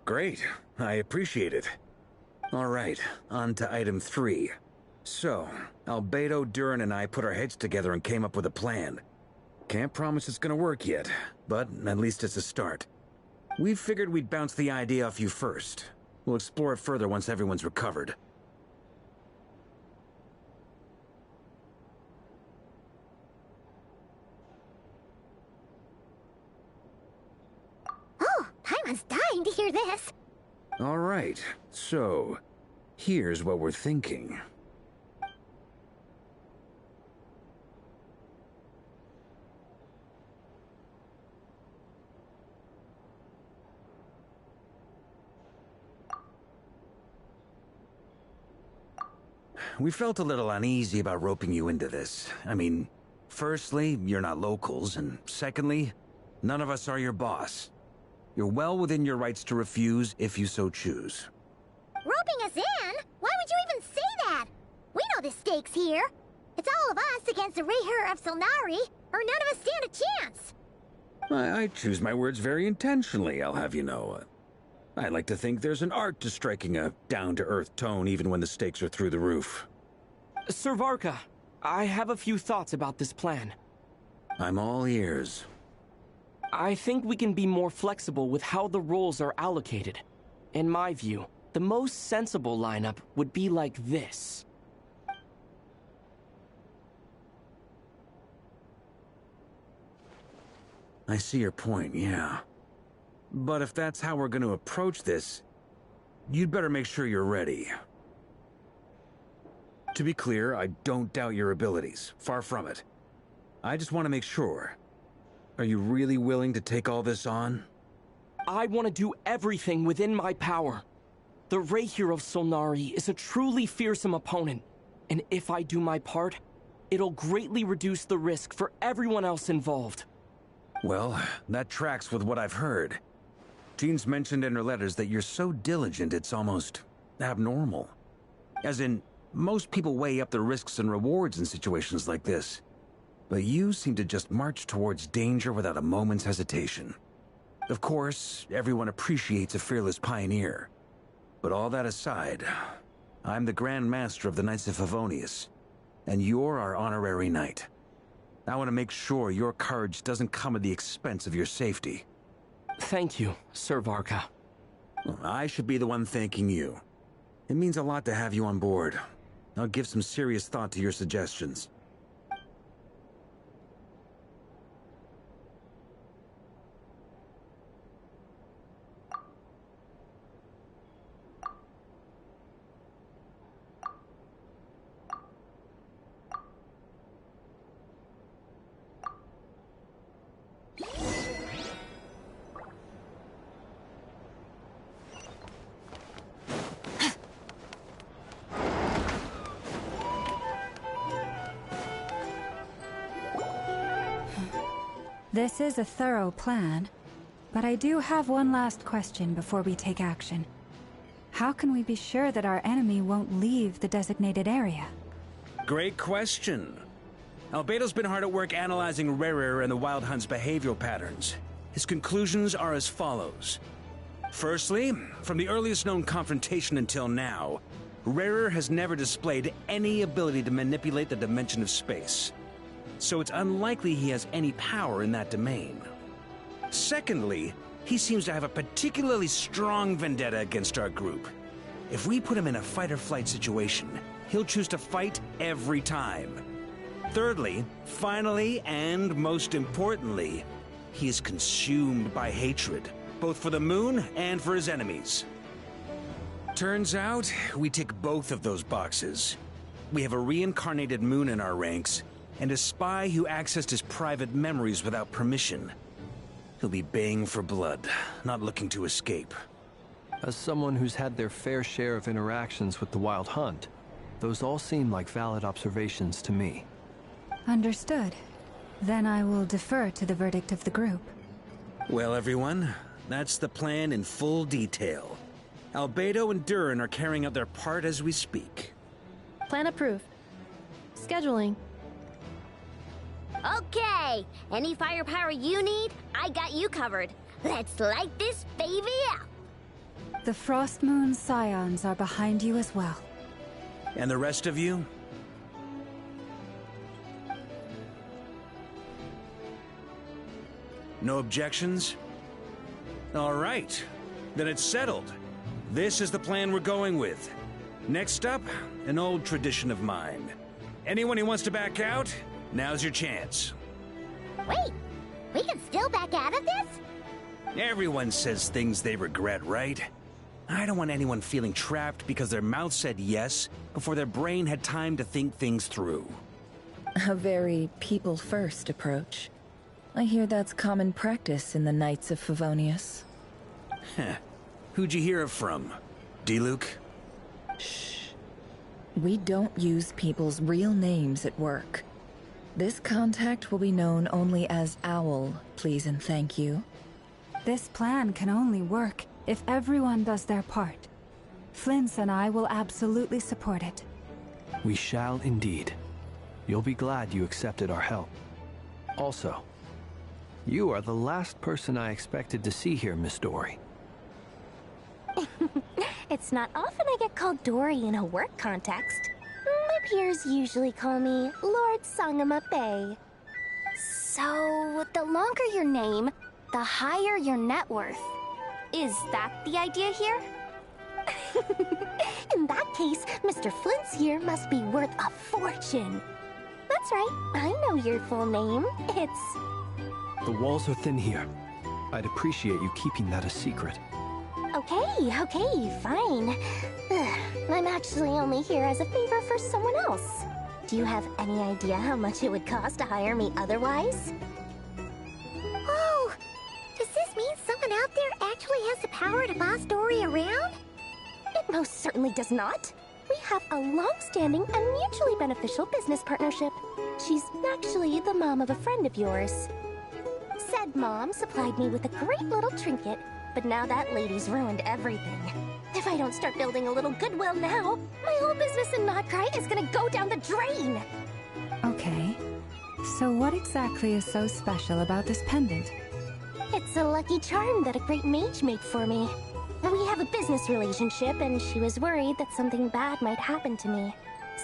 Great. I appreciate it. All right, on to item 3. So, Albedo, Durin, and I put our heads together and came up with a plan. Can't promise it's gonna work yet, but at least it's a start. We figured we'd bounce the idea off you first. We'll explore it further once everyone's recovered. Oh, Paimon's dying to hear this. All right, so here's what we're thinking. We felt a little uneasy about roping you into this. I mean, firstly, you're not locals, and secondly, none of us are your boss. You're well within your rights to refuse if you so choose. Roping us in? Why would you even say that? We know the stakes here. It's all of us against the Raher of Solnari, or none of us stand a chance. I choose my words very intentionally, I'll have you know. I like to think there's an art to striking a down-to-earth tone even when the stakes are through the roof. Sir Varka, I have a few thoughts about this plan. I'm all ears. I think we can be more flexible with how the roles are allocated. In my view, the most sensible lineup would be like this. I see your point, yeah. But if that's how we're going to approach this, you'd better make sure you're ready. To be clear, I don't doubt your abilities. Far from it. I just want to make sure. Are you really willing to take all this on? I want to do everything within my power. The Raher of Solnari is a truly fearsome opponent, and if I do my part, it'll greatly reduce the risk for everyone else involved. Well, that tracks with what I've heard. Jean's mentioned in her letters that you're so diligent it's almost abnormal. As in, most people weigh up the risks and rewards in situations like this. But you seem to just march towards danger without a moment's hesitation. Of course, everyone appreciates a fearless pioneer. But all that aside, I'm the Grand Master of the Knights of Favonius, and you're our honorary knight. I want to make sure your courage doesn't come at the expense of your safety. Thank you, Sir Varka. I should be the one thanking you. It means a lot to have you on board. I'll give some serious thought to your suggestions. This is a thorough plan, but I do have one last question before we take action. How can we be sure that our enemy won't leave the designated area? Great question. Albedo's been hard at work analyzing Rerir and the Wild Hunt's behavioral patterns. His conclusions are as follows. Firstly, from the earliest known confrontation until now, Rerir has never displayed any ability to manipulate the dimension of space. So it's unlikely he has any power in that domain. Secondly, he seems to have a particularly strong vendetta against our group. If we put him in a fight-or-flight situation, he'll choose to fight every time. Thirdly, finally, and most importantly, he is consumed by hatred, both for the moon and for his enemies. Turns out, we tick both of those boxes. We have a reincarnated moon in our ranks, and a spy who accessed his private memories without permission. He'll be baying for blood, not looking to escape. As someone who's had their fair share of interactions with the Wild Hunt, those all seem like valid observations to me. Understood. Then I will defer to the verdict of the group. Well, everyone, that's the plan in full detail. Albedo and Durin are carrying out their part as we speak. Plan approved. Scheduling. Okay, any firepower you need, I got you covered. Let's light this baby up. The Frost Moon Scions are behind you as well. And the rest of you? No objections? All right, then it's settled. This is the plan we're going with. Next up, an old tradition of mine. Anyone who wants to back out, now's your chance. Wait, we can still back out of this? Everyone says things they regret, right? I don't want anyone feeling trapped because their mouth said yes before their brain had time to think things through. A very people-first approach. I hear that's common practice in the Knights of Favonius. Heh. Who'd you hear it from? D-Luke? Shh. We don't use people's real names at work. This contact will be known only as Owl, please and thank you. This plan can only work if everyone does their part. Flint's and I will absolutely support it. We shall indeed. You'll be glad you accepted our help. Also, you are the last person I expected to see here, Miss Dory. It's not often I get called Dory in a work context. My peers usually call me Lord Sangamabe. So, the longer your name, the higher your net worth. Is that the idea here? In that case, Mr. Flint's here must be worth a fortune. That's right, I know your full name. It's... The walls are thin here. I'd appreciate you keeping that a secret. Okay, fine. I'm actually only here as a favor for someone else. Do you have any idea how much it would cost to hire me otherwise? Oh, does this mean someone out there actually has the power to boss Dory around? It most certainly does not. We have a long-standing and mutually beneficial business partnership. She's actually the mom of a friend of yours. Said mom supplied me with a great little trinket, but now that lady's ruined everything. If I don't start building a little goodwill now, my whole business in Notcry is gonna go down the drain! Okay. So what exactly is so special about this pendant? It's a lucky charm that a great mage made for me. We have a business relationship, and she was worried that something bad might happen to me.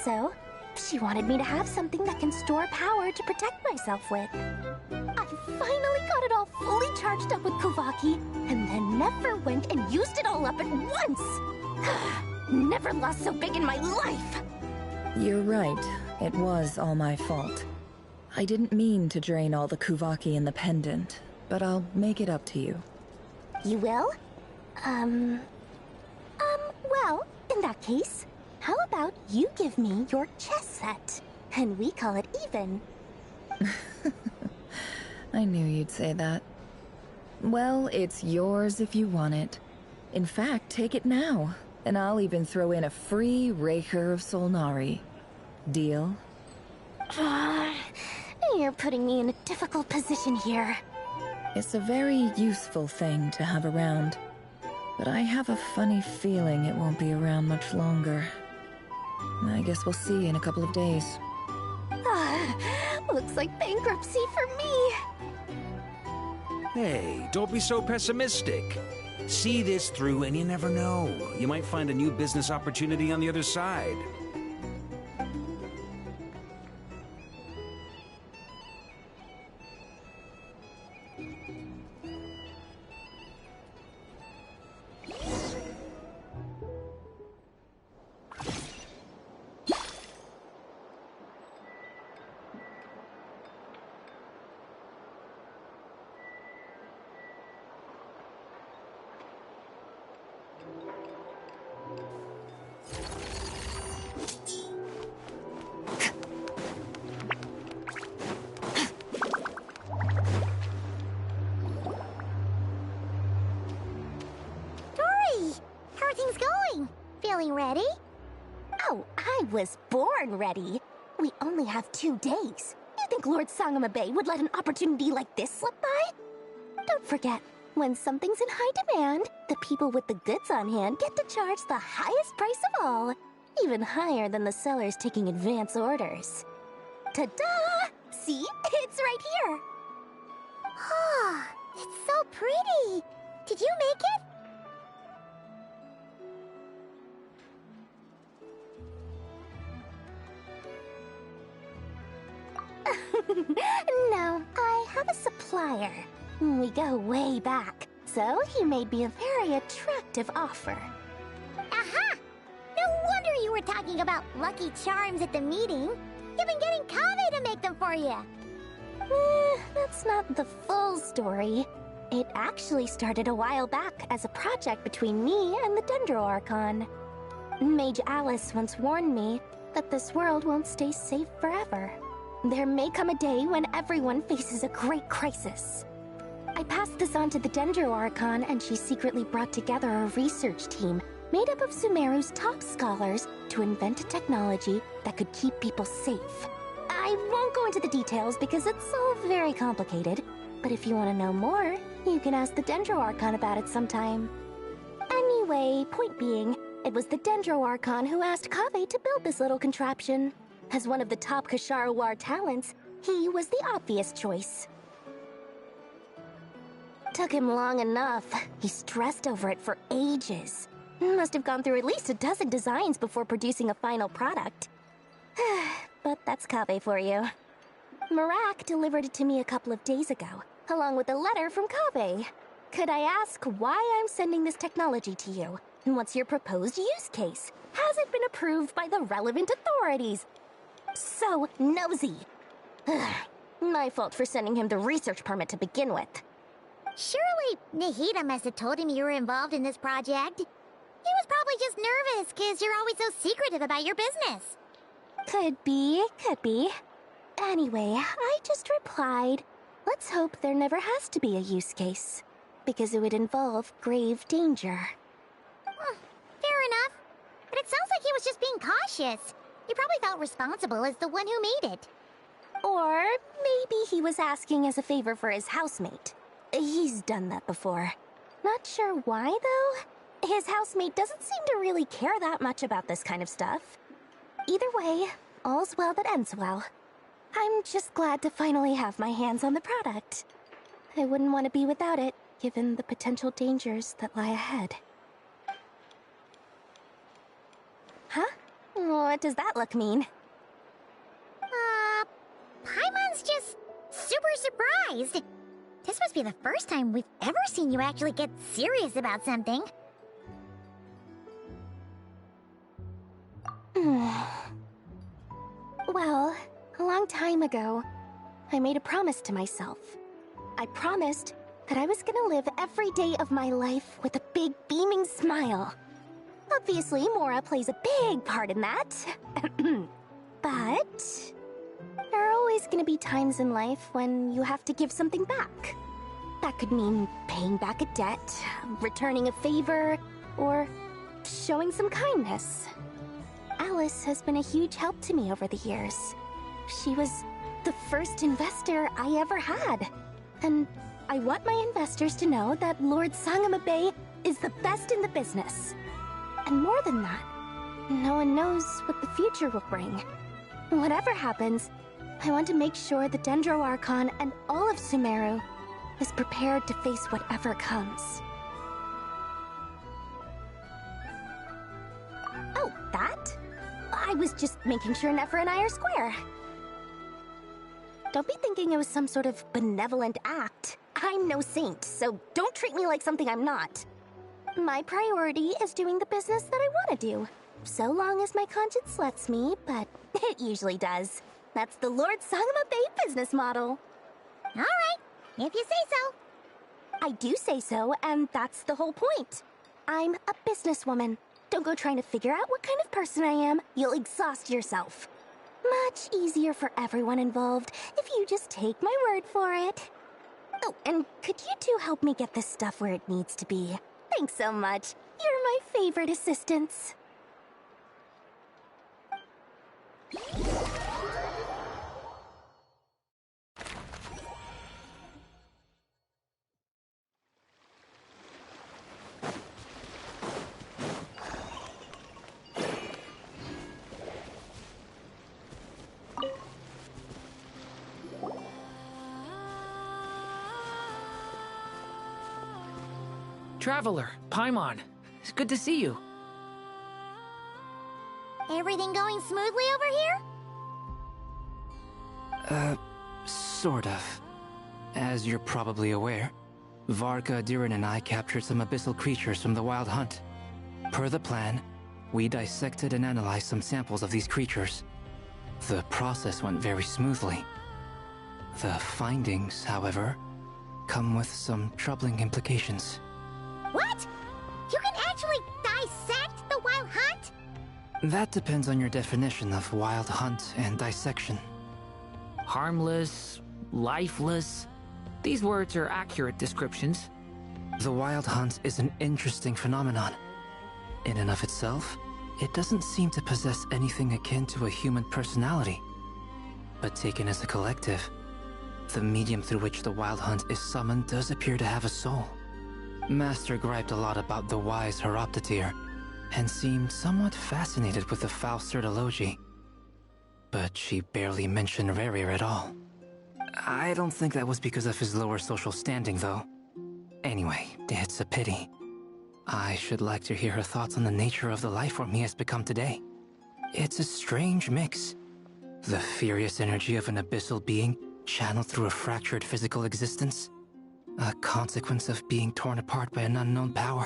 So, she wanted me to have something that can store power to protect myself with. I finally got it all fully charged up with Kuvaki, and then never went and used it all up at once! Never lost so big in my life! You're right. It was all my fault. I didn't mean to drain all the Kuvaki in the pendant, but I'll make it up to you. You will? Well, in that case, how about you give me your chess set, and we call it even? I knew you'd say that. Well, it's yours if you want it. In fact, take it now, and I'll even throw in a free Raker of Solnari. Deal? You're putting me in a difficult position here. It's a very useful thing to have around, but I have a funny feeling it won't be around much longer. I guess we'll see in a couple of days. Looks like bankruptcy for me. Hey, don't be so pessimistic. See this through and you never know. You might find a new business opportunity on the other side. Ready? Oh, I was born ready. We only have 2 days. You think Lord Sangamabe would let an opportunity like this slip by? Don't forget, when something's in high demand, the people with the goods on hand get to charge the highest price of all, even higher than the sellers taking advance orders. Ta-da! See? It's right here! Ah, it's so pretty! Did you make it? No, I have a supplier. We go way back, so he made me a very attractive offer. Aha! No wonder you were talking about lucky charms at the meeting. You've been getting Kave to make them for you. That's not the full story. It actually started a while back as a project between me and the Dendro Archon. Mage Alice once warned me that this world won't stay safe forever. There may come a day when everyone faces a great crisis. I passed this on to the Dendro Archon, and she secretly brought together a research team made up of Sumeru's top scholars to invent a technology that could keep people safe. I won't go into the details because it's all very complicated, but if you want to know more, you can ask the Dendro Archon about it sometime. Anyway, point being, it was the Dendro Archon who asked Kave to build this little contraption. As one of the top Kashara War talents, he was the obvious choice. Took him long enough. He stressed over it for ages. Must have gone through at least a dozen designs before producing a final product. But that's Kave for you. Marak delivered it to me a couple of days ago, along with a letter from Kave. Could I ask why I'm sending this technology to you? And what's your proposed use case? Has it been approved by the relevant authorities? So nosy. My fault for sending him the research permit to begin with. Surely Nahida must have told him you were involved in this project. He was probably just nervous because you're always so secretive about your business. Could be, could be. Anyway, I just replied, let's hope there never has to be a use case, because it would involve grave danger. Fair enough. But it sounds like he was just being cautious. He probably felt responsible as the one who made it. Or maybe he was asking as a favor for his housemate. He's done that before. Not sure why, though. His housemate doesn't seem to really care that much about this kind of stuff. Either way, all's well that ends well. I'm just glad to finally have my hands on the product. I wouldn't want to be without it, given the potential dangers that lie ahead. Huh? What does that look mean? Paimon's just super surprised. This must be the first time we've ever seen you actually get serious about something. Well, a long time ago, I made a promise to myself. I promised that I was gonna live every day of my life with a big beaming smile. Obviously, Mora plays a big part in that. But there are always gonna be times in life when you have to give something back. That could mean paying back a debt, returning a favor, or showing some kindness. Alice has been a huge help to me over the years. She was the first investor I ever had. And I want my investors to know that Lord Sangamabe is the best in the business. And more than that, no one knows what the future will bring. Whatever happens, I want to make sure the Dendro Archon and all of Sumeru is prepared to face whatever comes. Oh, that? I was just making sure Nefer and I are square. Don't be thinking it was some sort of benevolent act. I'm no saint, so don't treat me like something I'm not. My priority is doing the business that I want to do. So long as my conscience lets me, but it usually does. That's the Lord Sangamabe business model. Alright, if you say so. I do say so, and that's the whole point. I'm a businesswoman. Don't go trying to figure out what kind of person I am. You'll exhaust yourself. Much easier for everyone involved if you just take my word for it. Oh, and could you two help me get this stuff where it needs to be? Thanks so much. You're my favorite assistants. Traveler, Paimon, it's good to see you. Everything going smoothly over here? Sort of. As you're probably aware, Varka, Diren, and I captured some abyssal creatures from the Wild Hunt. Per the plan, we dissected and analyzed some samples of these creatures. The process went very smoothly. The findings, however, come with some troubling implications. What? You can actually dissect the Wild Hunt? That depends on your definition of Wild Hunt and dissection. Harmless, lifeless. These words are accurate descriptions. The Wild Hunt is an interesting phenomenon. In and of itself, it doesn't seem to possess anything akin to a human personality. But taken as a collective, the medium through which the Wild Hunt is summoned does appear to have a soul. Master griped a lot about the wise Horoptotire, and seemed somewhat fascinated with the foul Certology. But she barely mentioned Rerir at all. I don't think that was because of his lower social standing, though. Anyway, it's a pity. I should like to hear her thoughts on the nature of the lifeform he has become today. It's a strange mix. The furious energy of an abyssal being channeled through a fractured physical existence. A consequence of being torn apart by an unknown power.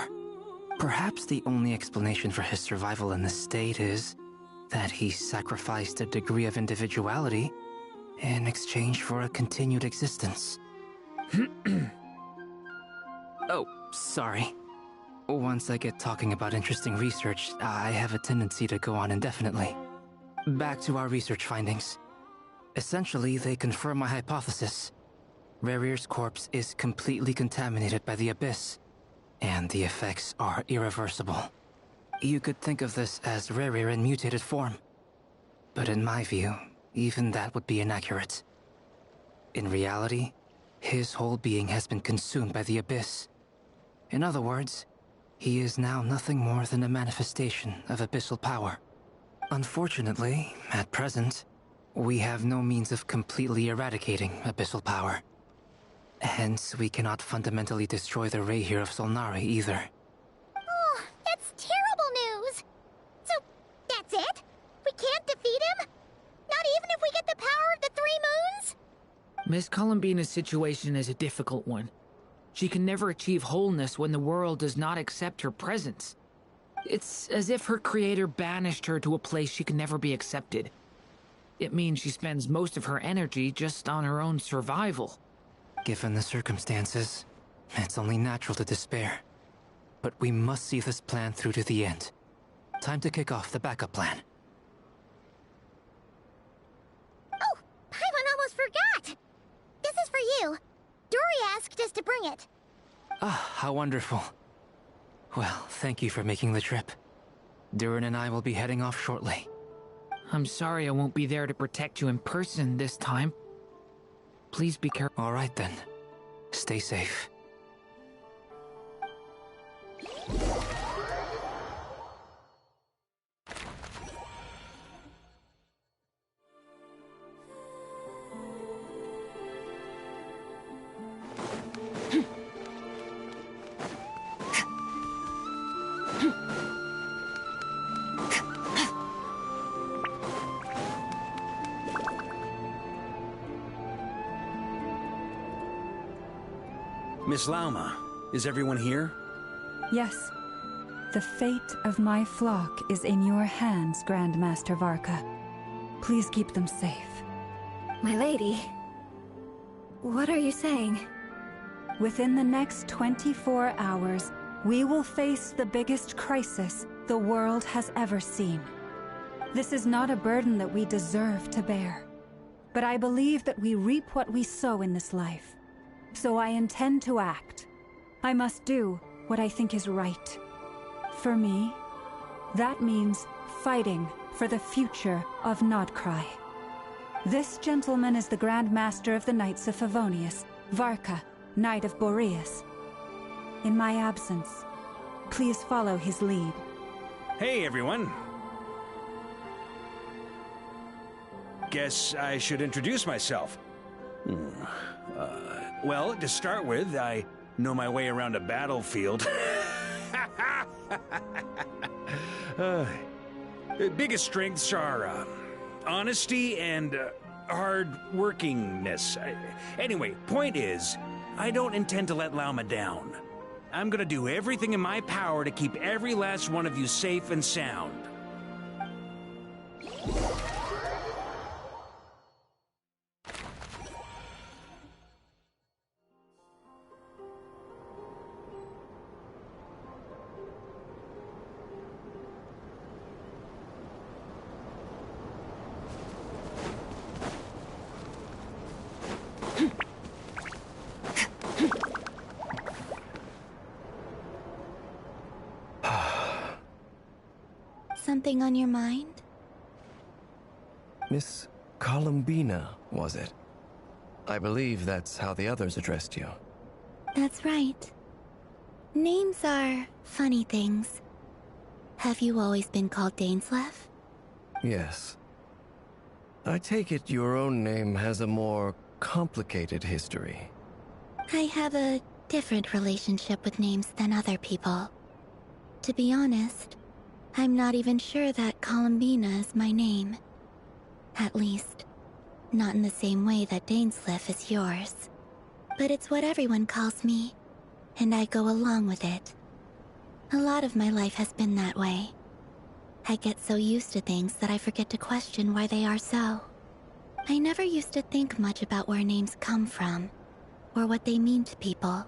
Perhaps the only explanation for his survival in this state is that he sacrificed a degree of individuality in exchange for a continued existence. Oh, sorry. Once I get talking about interesting research, I have a tendency to go on indefinitely. Back to our research findings. Essentially, they confirm my hypothesis. Rerir's corpse is completely contaminated by the Abyss, and the effects are irreversible. You could think of this as Rerir in mutated form. But in my view, even that would be inaccurate. In reality, his whole being has been consumed by the Abyss. In other words, he is now nothing more than a manifestation of abyssal power. Unfortunately, at present, we have no means of completely eradicating abyssal power. Hence, we cannot fundamentally destroy the Rayhir of Solnari either. Oh, that's terrible news! So, that's it? We can't defeat him? Not even if we get the power of the Three Moons? Miss Columbina's situation is a difficult one. She can never achieve wholeness when the world does not accept her presence. It's as if her creator banished her to a place she can never be accepted. It means she spends most of her energy just on her own survival. Given the circumstances, it's only natural to despair. But we must see this plan through to the end. Time to kick off the backup plan. Oh, Paimon almost forgot! This is for you. Dory asked us to bring it. Ah, how wonderful. Well, thank you for making the trip. Durin and I will be heading off shortly. I'm sorry I won't be there to protect you in person this time. Please be careful. All right then. Stay safe. Miss Lauma, is everyone here? Yes. The fate of my flock is in your hands, Grandmaster Varka. Please keep them safe. My lady, what are you saying? Within the next 24 hours, we will face the biggest crisis the world has ever seen. This is not a burden that we deserve to bear, but I believe that we reap what we sow in this life. So I intend to act. I must do what I think is right. For me, that means fighting for the future of Nodcry. This gentleman is the Grand Master of the Knights of Favonius, Varka, Knight of Boreas. In my absence, please follow his lead. Hey, everyone. Guess I should introduce myself. Well, to start with, I know my way around a battlefield. Biggest strengths are honesty and hard-workingness. Anyway, point is, I don't intend to let Lauma down. I'm gonna do everything in my power to keep every last one of you safe and sound. Something on your mind? Miss Columbina, was it? I believe that's how the others addressed you. That's right. Names are funny things. Have you always been called Dainslev? Yes. I take it your own name has a more complicated history. I have a different relationship with names than other people. To be honest, I'm not even sure that Columbina is my name. At least, not in the same way that Dainslev is yours. But it's what everyone calls me, and I go along with it. A lot of my life has been that way. I get so used to things that I forget to question why they are so. I never used to think much about where names come from, or what they mean to people.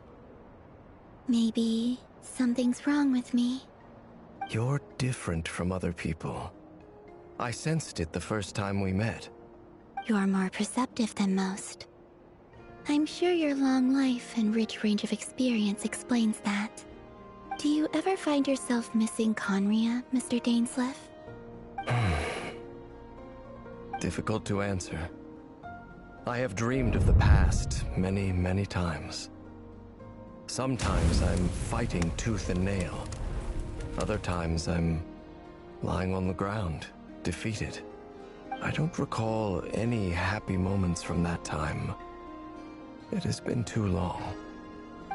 Maybe something's wrong with me. You're different from other people. I sensed it the first time we met. You're more perceptive than most. I'm sure your long life and rich range of experience explains that. Do you ever find yourself missing Conria, Mr. Dainslev? Difficult to answer. I have dreamed of the past many, many times. Sometimes I'm fighting tooth and nail. Other times I'm lying on the ground, defeated. I don't recall any happy moments from that time. It has been too long.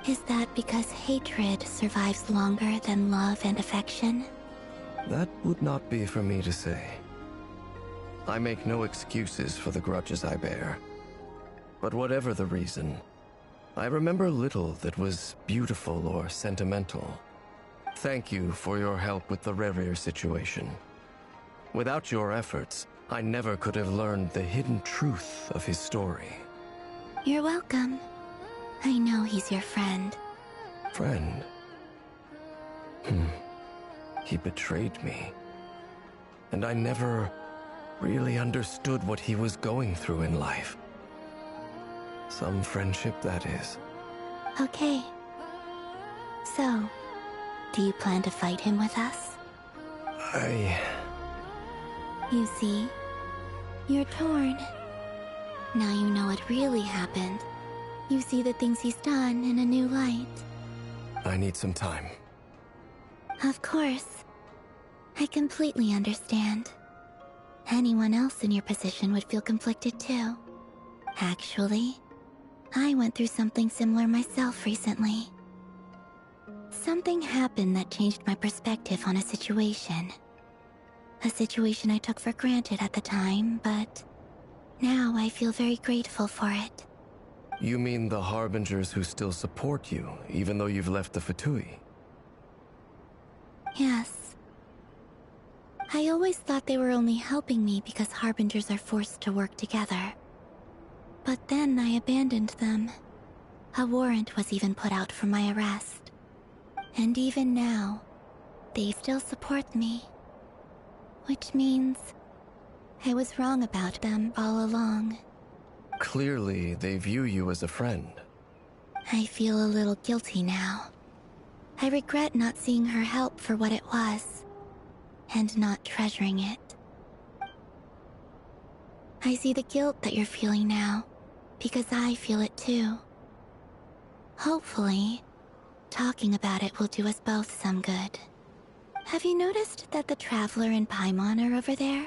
Is that because hatred survives longer than love and affection? That would not be for me to say. I make no excuses for the grudges I bear. But whatever the reason, I remember little that was beautiful or sentimental. Thank you for your help with the Rerir situation. Without your efforts, I never could have learned the hidden truth of his story. You're welcome. I know he's your friend. Friend? He betrayed me. And I never really understood what he was going through in life. Some friendship, that is. Okay. So, do you plan to fight him with us? You see, you're torn. Now you know what really happened. You see the things he's done in a new light. I need some time. Of course. I completely understand. Anyone else in your position would feel conflicted too. Actually, I went through something similar myself recently. Something happened that changed my perspective on a situation. A situation I took for granted at the time, but now I feel very grateful for it. You mean the Harbingers who still support you, even though you've left the Fatui? Yes. I always thought they were only helping me because Harbingers are forced to work together. But then I abandoned them. A warrant was even put out for my arrest. And even now, they still support me. Which means I was wrong about them all along. Clearly, they view you as a friend. I feel a little guilty now. I regret not seeing her help for what it was, and not treasuring it. I see the guilt that you're feeling now, because I feel it too. Hopefully, talking about it will do us both some good. Have you noticed that the Traveler and Paimon are over there?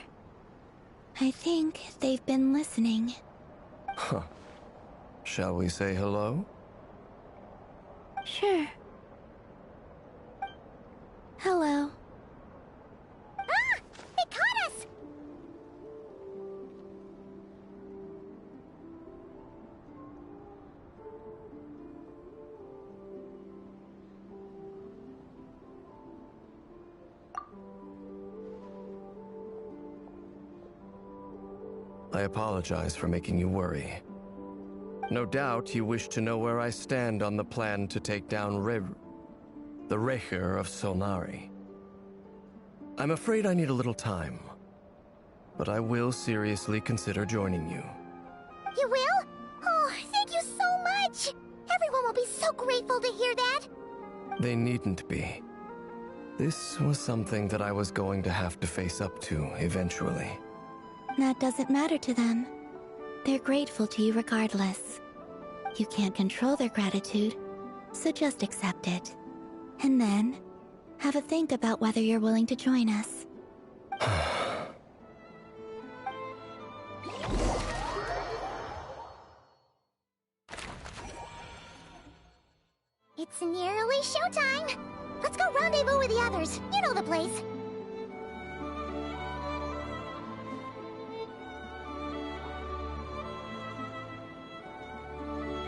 I think they've been listening. Huh. Shall we say hello? Sure. Hello. Ah! They caught us! I apologize for making you worry. No doubt you wish to know where I stand on the plan to take down the Rerir of Solnari. I'm afraid I need a little time, but I will seriously consider joining you. You will? Oh, thank you so much! Everyone will be so grateful to hear that! They needn't be. This was something that I was going to have to face up to eventually. That doesn't matter to them. They're grateful to you regardless. You can't control their gratitude, so just accept it. And then, have a think about whether you're willing to join us. It's nearly showtime! Let's go rendezvous with the others. You know the place.